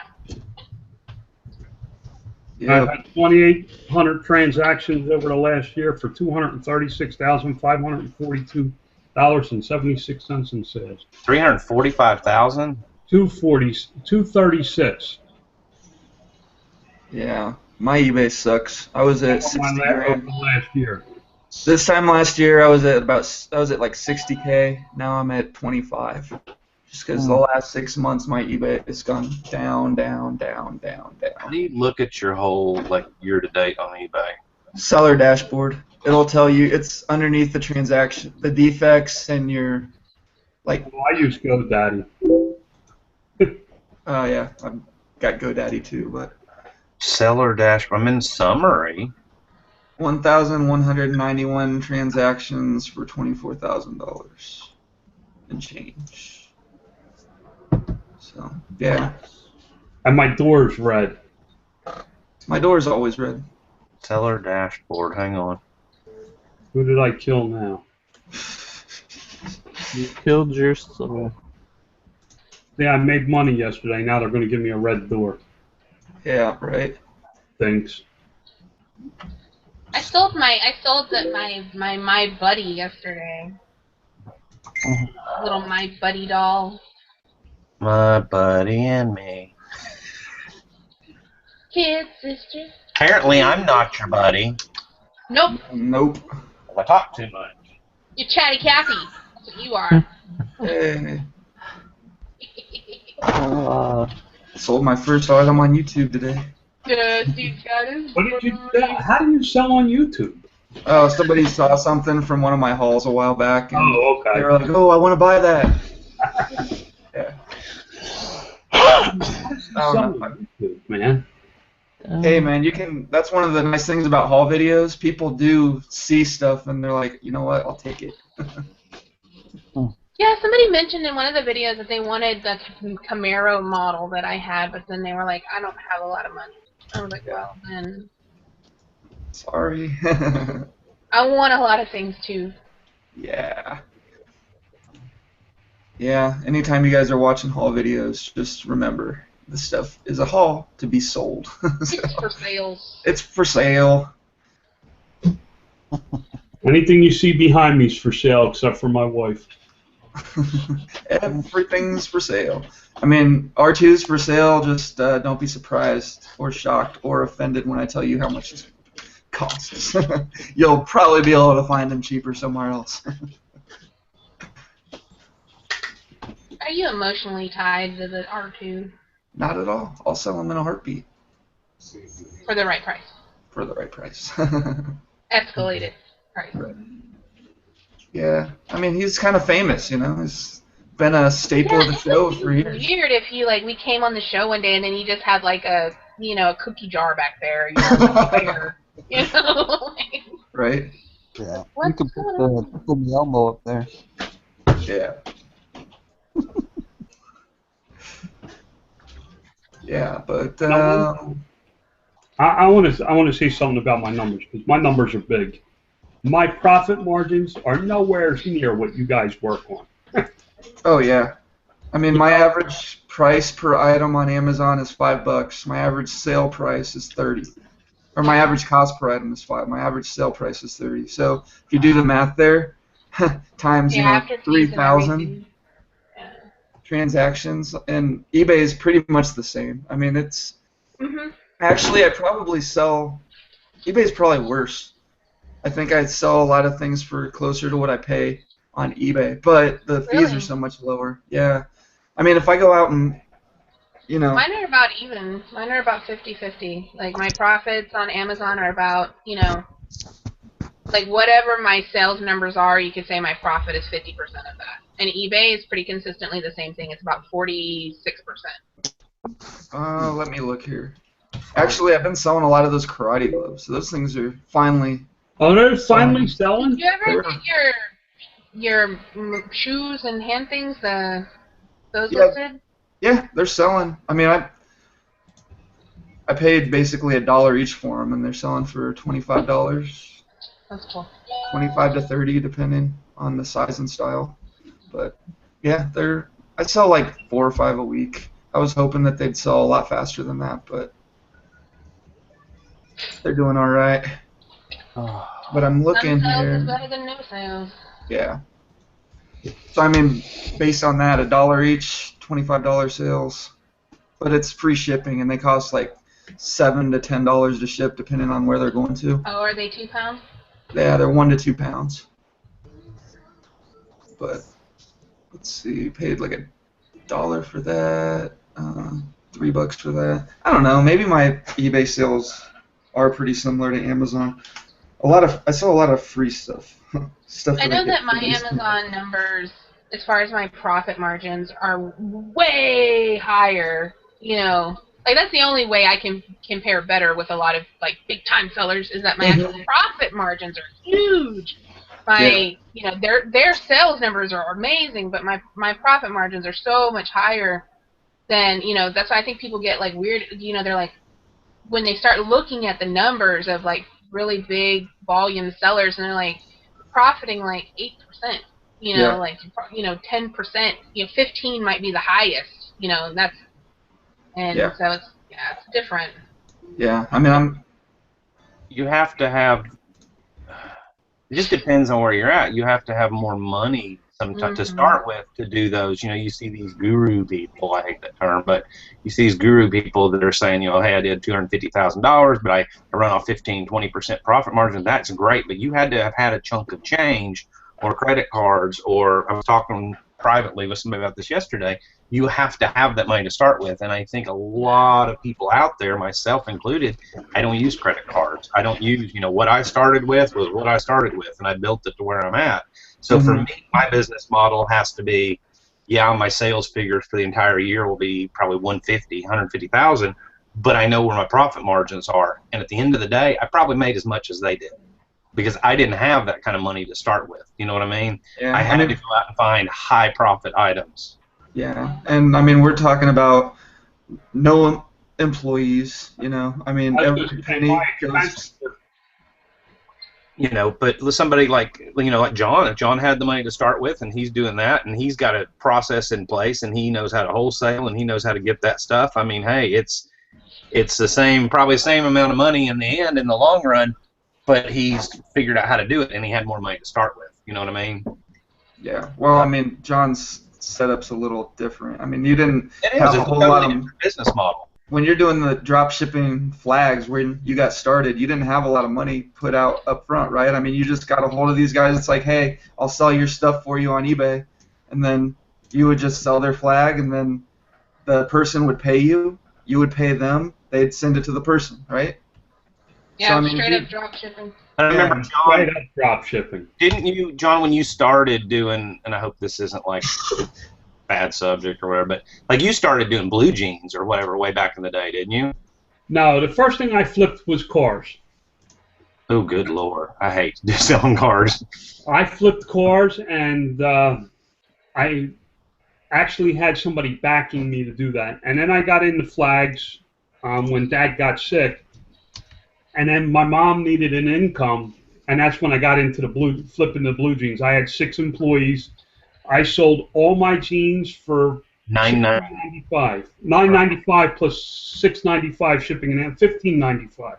Yeah. I've had 2,800 transactions over the last year for $236,542.76 in sales. 345,000. 236. Yeah. My eBay sucks. I was at 60 grand. Last year. This time last year, I was at like 60K. Now I'm at 25. Just because the last 6 months, my eBay has gone down, down, down, down, down. How do you look at your whole year to date on eBay? Seller dashboard. It'll tell you. It's underneath the transaction, the defects, and your like. Well, I use GoDaddy. Oh yeah, I've got GoDaddy too, but. Seller dashboard. I'm in summary. 1,191 transactions for $24,000 and change. So yeah. And my door's red. My door's always red. Seller dashboard. Hang on. Who did I kill now? You killed your soul. Yeah, I made money yesterday. Now they're going to give me a red door. Yeah, right. Thanks. I sold my buddy yesterday. Little my buddy doll. My buddy and me. Kid sister. Apparently, I'm not your buddy. Nope. Nope. I talk too much. You're chatty Cathy. That's what you are. Hey. Sold my first item on YouTube today. What did you sell? How do you sell on YouTube? Oh, somebody saw something from one of my hauls a while back, and okay. they were like, "Oh, I want to buy that." Yeah. YouTube, man. Hey, man, you can. That's one of the nice things about haul videos. People do see stuff, and they're like, "You know what? I'll take it." Yeah, somebody mentioned in one of the videos that they wanted the Camaro model that I had, but then they were like, "I don't have a lot of money." I was like, "Well, then." Sorry. I want a lot of things too. Yeah. Yeah, anytime you guys are watching haul videos, just remember, this stuff is a haul to be sold. So, it's for sales. It's for sale. Anything you see behind me is for sale except for my wife. Everything's for sale. I mean, R2's for sale, just don't be surprised or shocked or offended when I tell you how much it costs. You'll probably be able to find them cheaper somewhere else. Are you emotionally tied to the R2? Not at all. I'll sell them in a heartbeat. For the right price. For the right price. Escalated price. Right. Yeah. I mean, he's kind of famous, you know. He's been a staple of the show for years. It's weird if you, we came on the show one day and then you just had, a cookie jar back there. You know? Right? Yeah. You can put the Elmo up there. Yeah. Yeah, but I want to say something about my numbers because my numbers are big. My profit margins are nowhere near what you guys work on. oh yeah. I mean, my average price per item on Amazon is $5. My average sale price is 30. Or my average cost per item is 5. My average sale price is 30. So if you do the math there, times after fees and 3,000 everything. transactions, and eBay is pretty much the same. I mean, it's actually I probably sell. eBay is probably worse. I think I sell a lot of things for closer to what I pay on eBay, but the fees are so much lower. Yeah. I mean, if I go out and, Mine are about even. Mine are about 50-50. Like, my profits on Amazon are about, like, whatever my sales numbers are, you could say my profit is 50% of that. And eBay is pretty consistently the same thing. It's about 46%. let me look here. Actually, I've been selling a lot of those karate gloves. So those things are finally. Oh, they're finally selling? Did you ever get your shoes and hand things, those listed? Yeah, they're selling. I mean, I paid basically $1 each for them, and they're selling for $25. That's cool. 25 to 30, depending on the size and style. But yeah, I sell like 4 or 5 a week. I was hoping that they'd sell a lot faster than that, but they're doing all right. But I'm looking Some sales here. is better than no sales. Yeah. So I mean, based on that, $1 each, $25 sales. But it's free shipping, and they cost like $7 to $10 to ship, depending on where they're going to. Oh, are they 2 pounds? Yeah, they're 1 to 2 pounds. But let's see, paid like $1 for that, $3 for that. I don't know. Maybe my eBay sales are pretty similar to Amazon. I sell a lot of free stuff. I know that my Amazon numbers, as far as my profit margins, are way higher. Like, that's the only way I can compare better with a lot of like big time sellers, is that my actual profit margins are huge. Their sales numbers are amazing, but my profit margins are so much higher than, that's why I think people get like weird, they're like, when they start looking at the numbers of like really big volume sellers, and they're like profiting like 8%, like 10%, 15 might be the highest, that's, and so it's different. Yeah, I mean, you have to have. It just depends on where you're at. You have to have more money sometimes to start with to do those. You see these guru people. I hate that term, but you see these guru people that are saying, hey, I did $250,000, but I run off 15-20% profit margin. That's great, but you had to have had a chunk of change or credit cards, or I was talking privately with somebody about this yesterday. You have to have that money to start with, and I think a lot of people out there, myself included, I don't use credit cards. I don't use, what I started with was what I started with, and I built it to where I'm at. So for me, my business model has to be, my sales figures for the entire year will be probably 150,000, but I know where my profit margins are, and at the end of the day, I probably made as much as they did, because I didn't have that kind of money to start with. You know what I mean? Yeah, I had to go out and find high profit items. Yeah, and I mean, we're talking about no employees, I mean, every penny goes. But somebody like John, if John had the money to start with, and he's doing that, and he's got a process in place, and he knows how to wholesale, and he knows how to get that stuff. I mean, hey, it's probably the same amount of money in the end, in the long run, but he's figured out how to do it, and he had more money to start with. You know what I mean? Yeah. Well, I mean, John's setup's a little different. I mean, you didn't have a whole lot of business model. When you're doing the drop shipping flags, when you got started, you didn't have a lot of money put out up front, right? I mean, you just got a hold of these guys. It's like, hey, I'll sell your stuff for you on eBay, and then you would just sell their flag, and then the person would pay you. You would pay them. They'd send it to the person, right? Yeah, so, I mean, straight up drop shipping. I remember, John, straight up drop shipping. Didn't you, John, when you started doing, and I hope this isn't like a bad subject or whatever, but like you started doing blue jeans or whatever way back in the day, didn't you? No, the first thing I flipped was cars. Oh, good Lord. I hate selling cars. I flipped cars, and I actually had somebody backing me to do that. And then I got into flags when Dad got sick. And then my mom needed an income, and that's when I got into flipping the blue jeans. I had 6 employees. I sold all my jeans for $9.95. $9.95 plus $6.95 shipping and $15.95.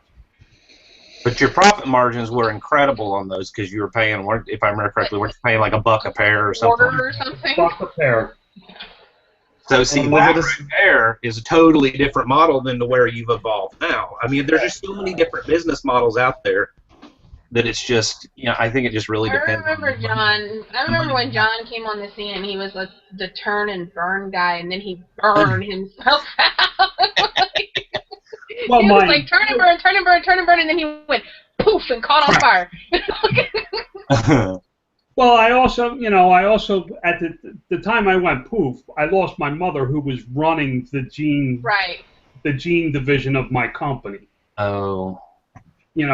But your profit margins were incredible on those because you were paying, if I remember correctly, weren't you paying like $1 a pair or something? Order or something. $1 a pair. So see, that right there is a totally different model than to where you've evolved now. I mean, there's just so many different business models out there that it's just, I think it just really depends. I remember when John came on the scene and he was like the turn and burn guy, and then he burned himself out. Well, he was like turn and burn, turn and burn, turn and burn, and then he went poof and caught on fire. Well, I also at the time I went poof, I lost my mother who was running the jean division of my company. Oh.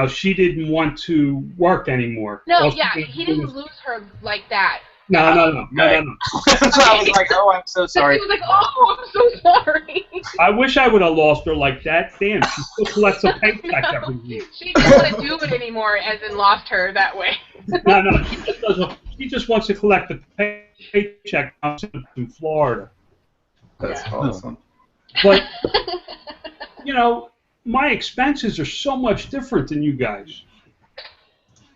She didn't want to work anymore. No, he didn't lose her like that. No. So I was like, oh, I'm so sorry. He was like, oh, I'm so sorry. I wish I would have lost her like that. Damn, she still collects a paycheck every week. She didn't want to do it anymore, as in lost her that way. No, she just wants to collect a paycheck in Florida. That's awesome. But, my expenses are so much different than you guys.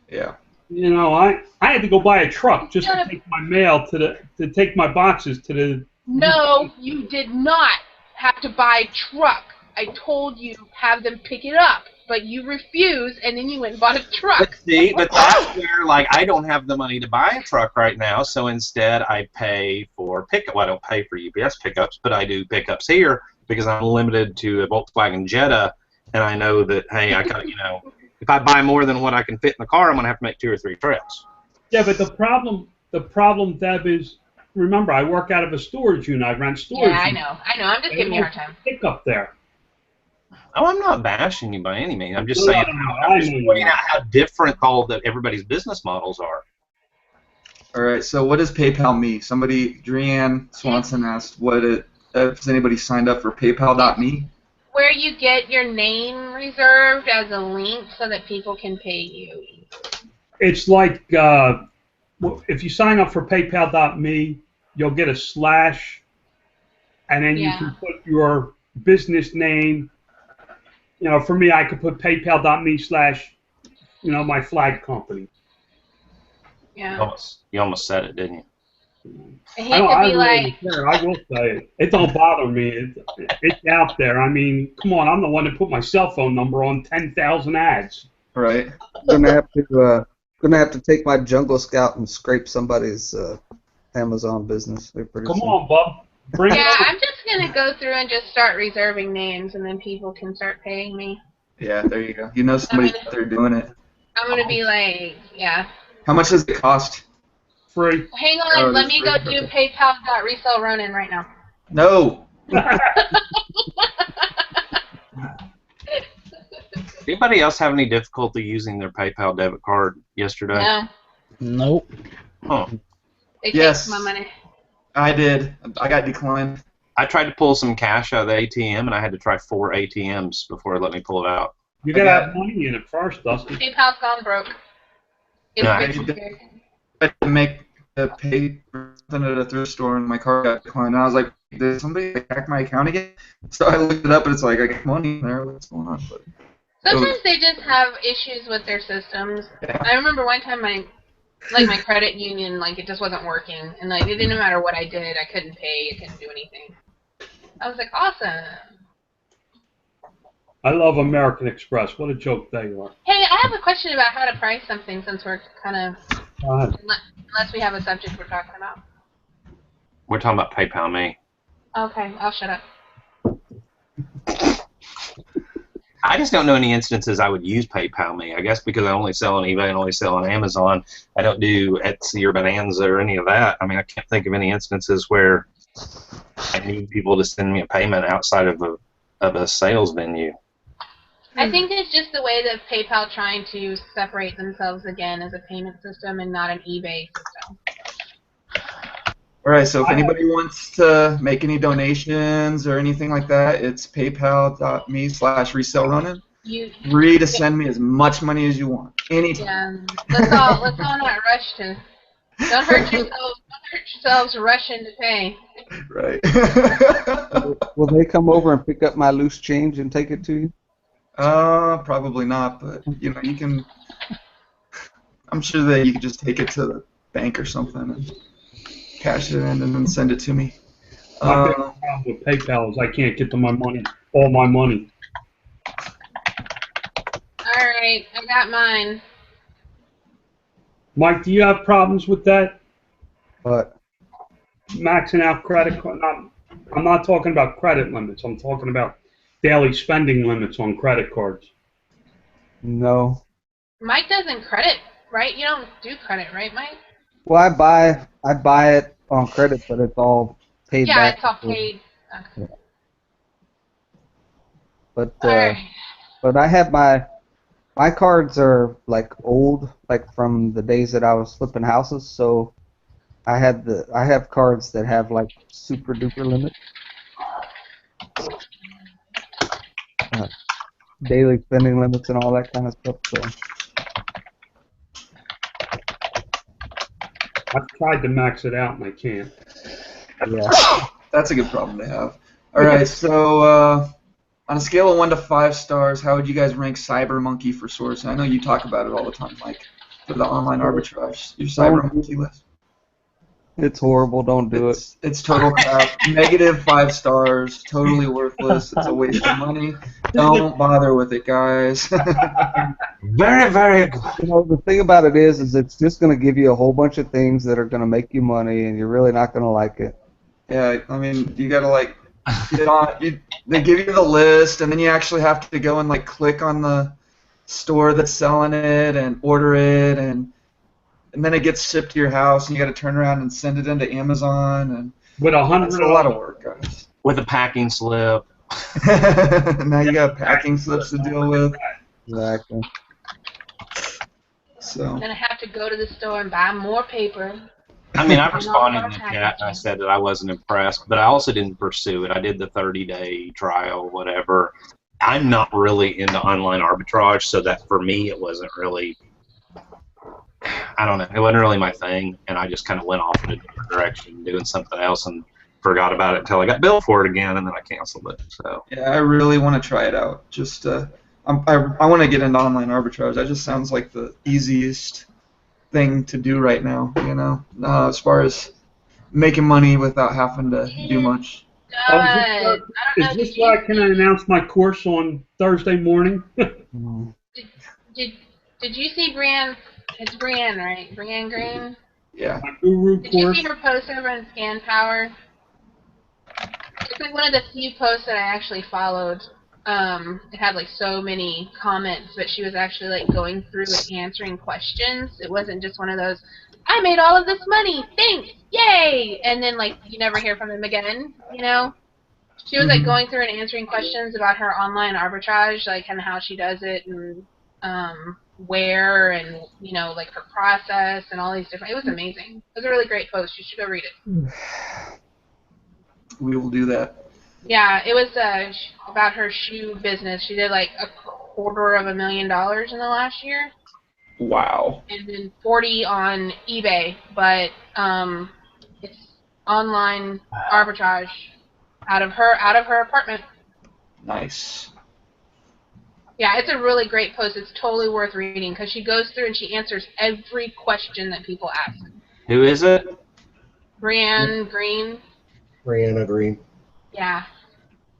Yeah. I had to go buy a truck just to take my mail to take my boxes to the. No, you did not have to buy a truck. I told you have them pick it up, but you refused, and then you went and bought a truck. But see, that's where I don't have the money to buy a truck right now, so instead I pay for pickup. Well, I don't pay for UPS pickups, but I do pickups here because I'm limited to a Volkswagen Jetta, and I know that hey, I got if I buy more than what I can fit in the car, I'm gonna have to make 2 or 3 trips. Yeah, but the problem, Deb, is remember I work out of a storage unit. I rent storage. Yeah, I know. I'm just giving you a hard time. Pick up there. Oh, I'm not bashing you by any means. I'm just saying, I'm just pointing out how different everybody's business models are. All right. So what does PayPal me? Drianne Swanson asked, has anybody signed up for PayPal.me? Where you get your name reserved as a link so that people can pay you. It's like if you sign up for PayPal.me, you'll get a slash, and then you can put your business name. For me, I could put PayPal.me/ my flag company. Yeah. You almost said it, didn't you? I will say it. It don't bother me. It's out there. I mean, come on. I'm the one that put my cell phone number on 10,000 ads. Right. Gonna have to take my Jungle Scout and scrape somebody's Amazon business. Come on, bub. Bring it up. I'm just gonna go through and just start reserving names, and then people can start paying me. Yeah, there you go. Somebody's out there doing it. I'm gonna be like, yeah. How much does it cost? Free. Hang on, let me go do PayPal.Resale Ronin right now. No. Anybody else have any difficulty using their PayPal debit card yesterday? No. Nope. Huh. They take my money. I did. I got declined. I tried to pull some cash out of the ATM, and I had to try 4 ATMs before it let me pull it out. You gotta have money in it first, Dustin. PayPal's gone broke. I had to make a pay for something at a thrift store, and my card got declined. And I was like, did somebody hack my account again? So I looked it up, and it's like, I got money in there. What's going on? But sometimes they just have issues with their systems. Yeah. I remember one time my credit union, it just wasn't working, and it didn't matter what I did, I couldn't pay, I couldn't do anything. I was like, awesome. I love American Express. What a joke they are. Hey, I have a question about how to price something, since we're kind of, unless we have a subject we're talking about. We're talking about PayPal Me. Okay, I'll shut up. I just don't know any instances I would use PayPal Me. I guess because I only sell on eBay and only sell on Amazon. I don't do Etsy or Bonanza or any of that. I mean, I can't think of any instances where I need people to send me a payment outside of a sales venue. I think it's just the way that PayPal trying to separate themselves again as a payment system and not an eBay system. All right, so if anybody wants to make any donations or anything like that, it's paypal.me/Resale Ronin. Free to send me as much money as you want, anytime. Yeah, let's all not rush to. Don't hurt yourselves rushing to pay. Right. Will they come over and pick up my loose change and take it to you? Probably not, but you know, you can. I'm sure that you could just take it to the bank or something and cash it in and then send it to me. My big problem with PayPal is I can't get to my money, all my money. All right, I got mine. Mike, do you have problems with that? But Maxing out credit card? I'm not talking about credit limits. I'm talking about daily spending limits on credit cards. no. Mike doesn't credit, right? You don't do credit, right, Mike? Well, I buy it on credit, but it's all paid Yeah, back. it's all paid. Yeah. But All right. but I have my cards are like old, like from the days that I was flipping houses. So I have cards that have like super duper limit, daily spending limits, and all that kind of stuff. So I've tried to max it out and I can't. yeah. That's a good problem to have. All right, so on a scale of 1 to 5 stars, how would you guys rank CyberMonkey for sourcing? I know you talk about it all the time, Mike, for the online arbitrage. Your CyberMonkey list. It's horrible. Don't do it. It's total crap. Negative 5 stars. Totally worthless. It's a waste of money. Don't bother with it, guys. Very, very good. You know, the thing about it is it's just going to give you a whole bunch of things that are going to make you money, and you're really not going to like it. Yeah, I mean, you gotta like get on. They give you the list, and then you actually have to go and like click on the store that's selling it and order it, and then it gets shipped to your house, and you got to turn around and send it into Amazon, and With it's a lot of work, guys. With a packing slip. Now you got packing slips to deal with. Exactly. So. I'm gonna have to go to the store and buy more paper. I mean, I responded in the chat and I said that I wasn't impressed, but I also didn't pursue it. I did the 30-day trial, whatever. I'm not really into online arbitrage, so that for me it wasn't really, I don't know, it wasn't really my thing, and I just kind of went off in a different direction, doing something else, and forgot about it until I got billed for it again, and then I canceled it. So yeah, I really want to try it out. Just I want to get into online arbitrage. That just sounds like the easiest thing to do right now, you know, as far as making money without having to do much. Is this why I can announce my course on Thursday morning? Did you see Brienne? It's Brienne, right? Brienne Green? Yeah. My guru Did course. you see her post over on Scan Power? It's like one of the few posts that I actually followed. It had like so many comments, but she was actually like going through and answering questions. It wasn't just one of those, I made all of this money, thanks, yay! And then like you never hear from them again, you know? She was like going through and answering questions about her online arbitrage, like and how she does it and where and you know like her process and all these different. It was amazing. It was a really great post. You should go read it. We will do that. Yeah, it was about her shoe business. She did like $250,000 in the last year. Wow. And then 40 on eBay, but it's online arbitrage out of her apartment. Nice. Yeah, it's a really great post. It's totally worth reading because she goes through and she answers every question that people ask. who is it? Brienne Green. Brianna Green. Yeah.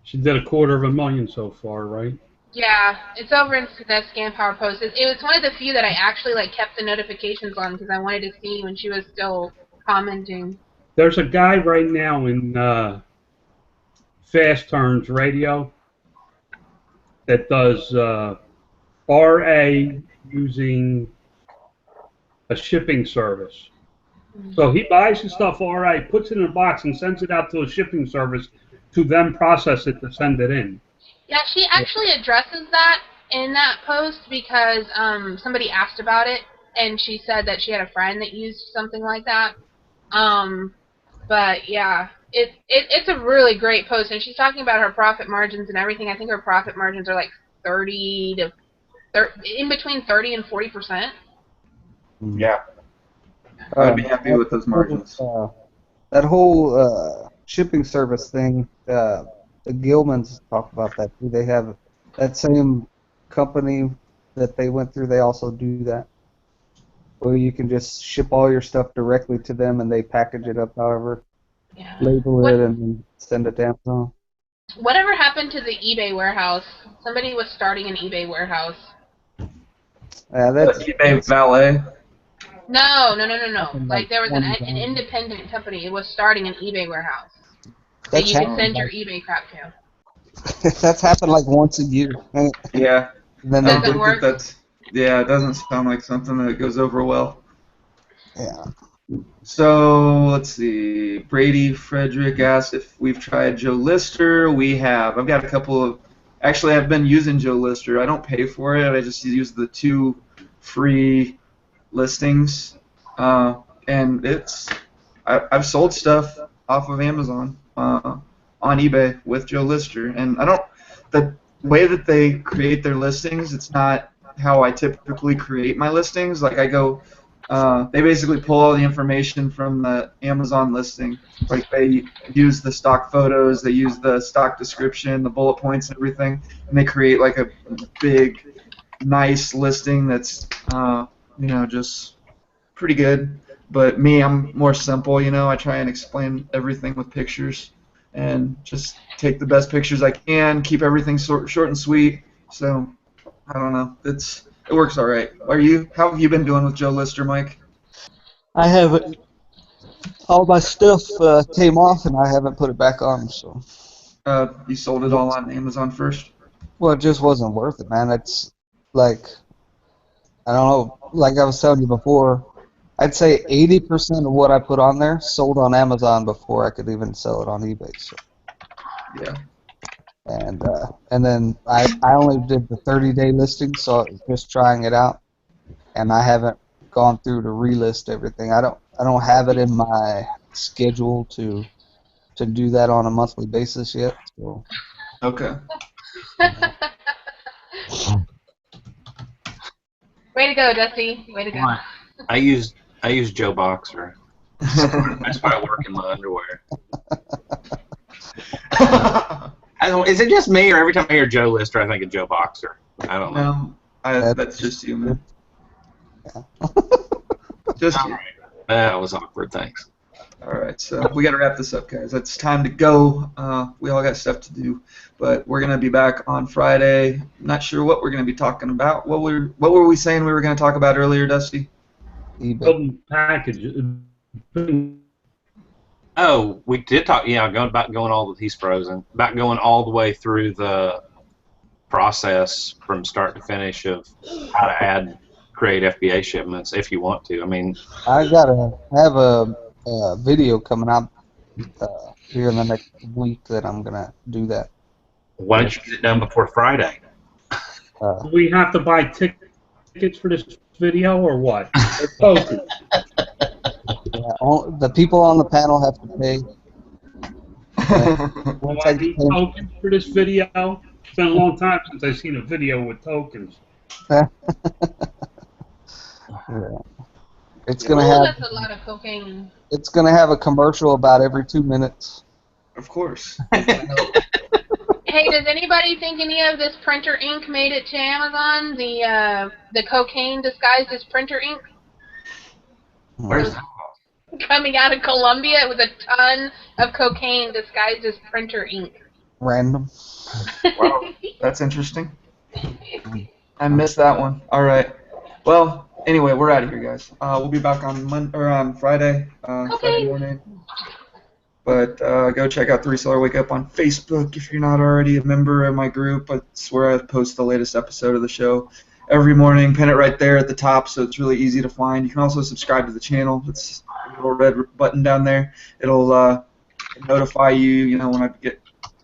She did $250,000 so far, right? Yeah, it's over in the Scan Power post. It was one of the few that I actually like kept the notifications on because I wanted to see when she was still commenting. There's a guy right now in Fast Turns Radio that does RA using a shipping service. So he buys his stuff RA, puts it in a box, and sends it out to a shipping service to then process it to send it in. Yeah, she actually addresses that in that post because somebody asked about it, and she said that she had a friend that used something like that. But yeah, it's a really great post, and she's talking about her profit margins and everything. I think her profit margins are like in between 30 and 40%. Yeah. I'd be happy with those margins. That whole shipping service thing, the Gilmans talk about that too. They have that same company that they went through. They also do that, where you can just ship all your stuff directly to them, and they package it up however, Yeah. label it, and then send it to Amazon. Whatever happened to the eBay warehouse? Somebody was starting an eBay warehouse. That's eBay Valet. No. happened Like there was an time. independent company. It was starting an eBay warehouse that That's you could happened send your like eBay crap to. that's happened like once a year. And Yeah. then I they Doesn't don't think work. that's. Yeah, it doesn't sound like something that goes over well. yeah. So let's see. Brady Frederick asked if we've tried Joe Lister. We have. I've got a couple of. Actually, I've been using Joe Lister. I don't pay for it. I just use the 2 free listings, and I've sold stuff off of Amazon on eBay with Joe Lister, and I don't. The way that they create their listings, it's not how I typically create my listings. Like I go. They basically pull all the information from the Amazon listing. Like they use the stock photos, they use the stock description, the bullet points, and everything, and they create like a big, nice listing that's, just pretty good. But me, I'm more simple. I try and explain everything with pictures, and just take the best pictures I can, keep everything short and sweet. So I don't know. It works all right. How have you been doing with Joe Lister, Mike? I haven't. All my stuff came off, and I haven't put it back on. So. You sold it all on Amazon first? Well, it just wasn't worth it, man. It's like I don't know. Like I was telling you before, I'd say 80% of what I put on there sold on Amazon before I could even sell it on eBay. So. Yeah. And then I only did the 30-day listing, so I was just trying it out, and I haven't gone through to relist everything. I don't have it in my schedule to do that on a monthly basis yet. So. Okay. Way to go, Dusty. Way to go. I use Joe Boxer. That's why I work in my underwear. Is it just me, or every time I hear Joe Lister, I think of Joe Boxer? I don't know. No, that's just you, man. Yeah. Just all right. That was awkward. Thanks. All right, so we got to wrap this up, guys. It's time to go. We all got stuff to do, but we're gonna be back on Friday. Not sure what we're gonna be talking about. What were we saying we were gonna talk about earlier, Dusty? Building package. Oh, we did talk. Yeah, he's frozen. About going all the way through the process from start to finish of how to create FBA shipments if you want to. I mean, I gotta have a video coming out here in the next week that I'm gonna do that. Why don't you get it done before Friday? Do we have to buy tickets for this video or what? The people on the panel have to pay. Will I need tokens for this video? It's been a long time since I've seen a video with tokens. Yeah. It's gonna have. That's a lot of cocaine. It's gonna have a commercial about every 2 minutes. Of course. Hey, does anybody think any of this printer ink made it to Amazon? The cocaine disguised as printer ink? Where's that? Coming out of Colombia, it was a ton of cocaine disguised as printer ink. Random. Wow, that's interesting. I missed that one. All right. Well, anyway, we're out of here, guys. We'll be back on Friday, Friday morning. But go check out the Reseller Wake Up on Facebook if you're not already a member of my group. It's where I post the latest episode of the show every morning. Pin it right there at the top, so it's really easy to find. You can also subscribe to the channel. It's a little red button down there. It'll notify you, when I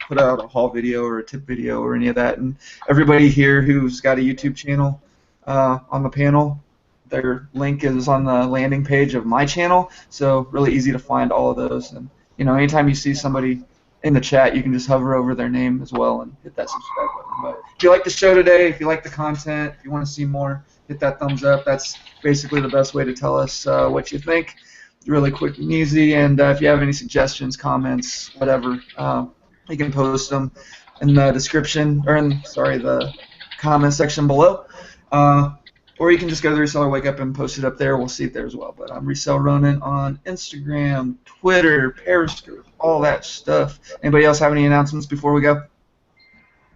put out a haul video or a tip video or any of that. And everybody here who's got a YouTube channel on the panel, their link is on the landing page of my channel, so really easy to find all of those. And anytime you see somebody in the chat, you can just hover over their name as well and hit that subscribe button. But if you like the show today, if you like the content, if you want to see more, hit that thumbs up. That's basically the best way to tell us what you think. really quick and easy. And if you have any suggestions, comments, whatever, you can post them in the description, or in, sorry, the comment section below. Or you can just go to the Reseller Wake Up and post it up there. We'll see it there as well. But I'm Resale Ronin on Instagram, Twitter, Periscope, all that stuff. Anybody else have any announcements before we go?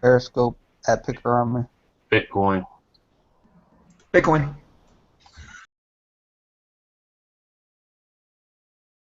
Periscope at Picker Army. Bitcoin. Bitcoin.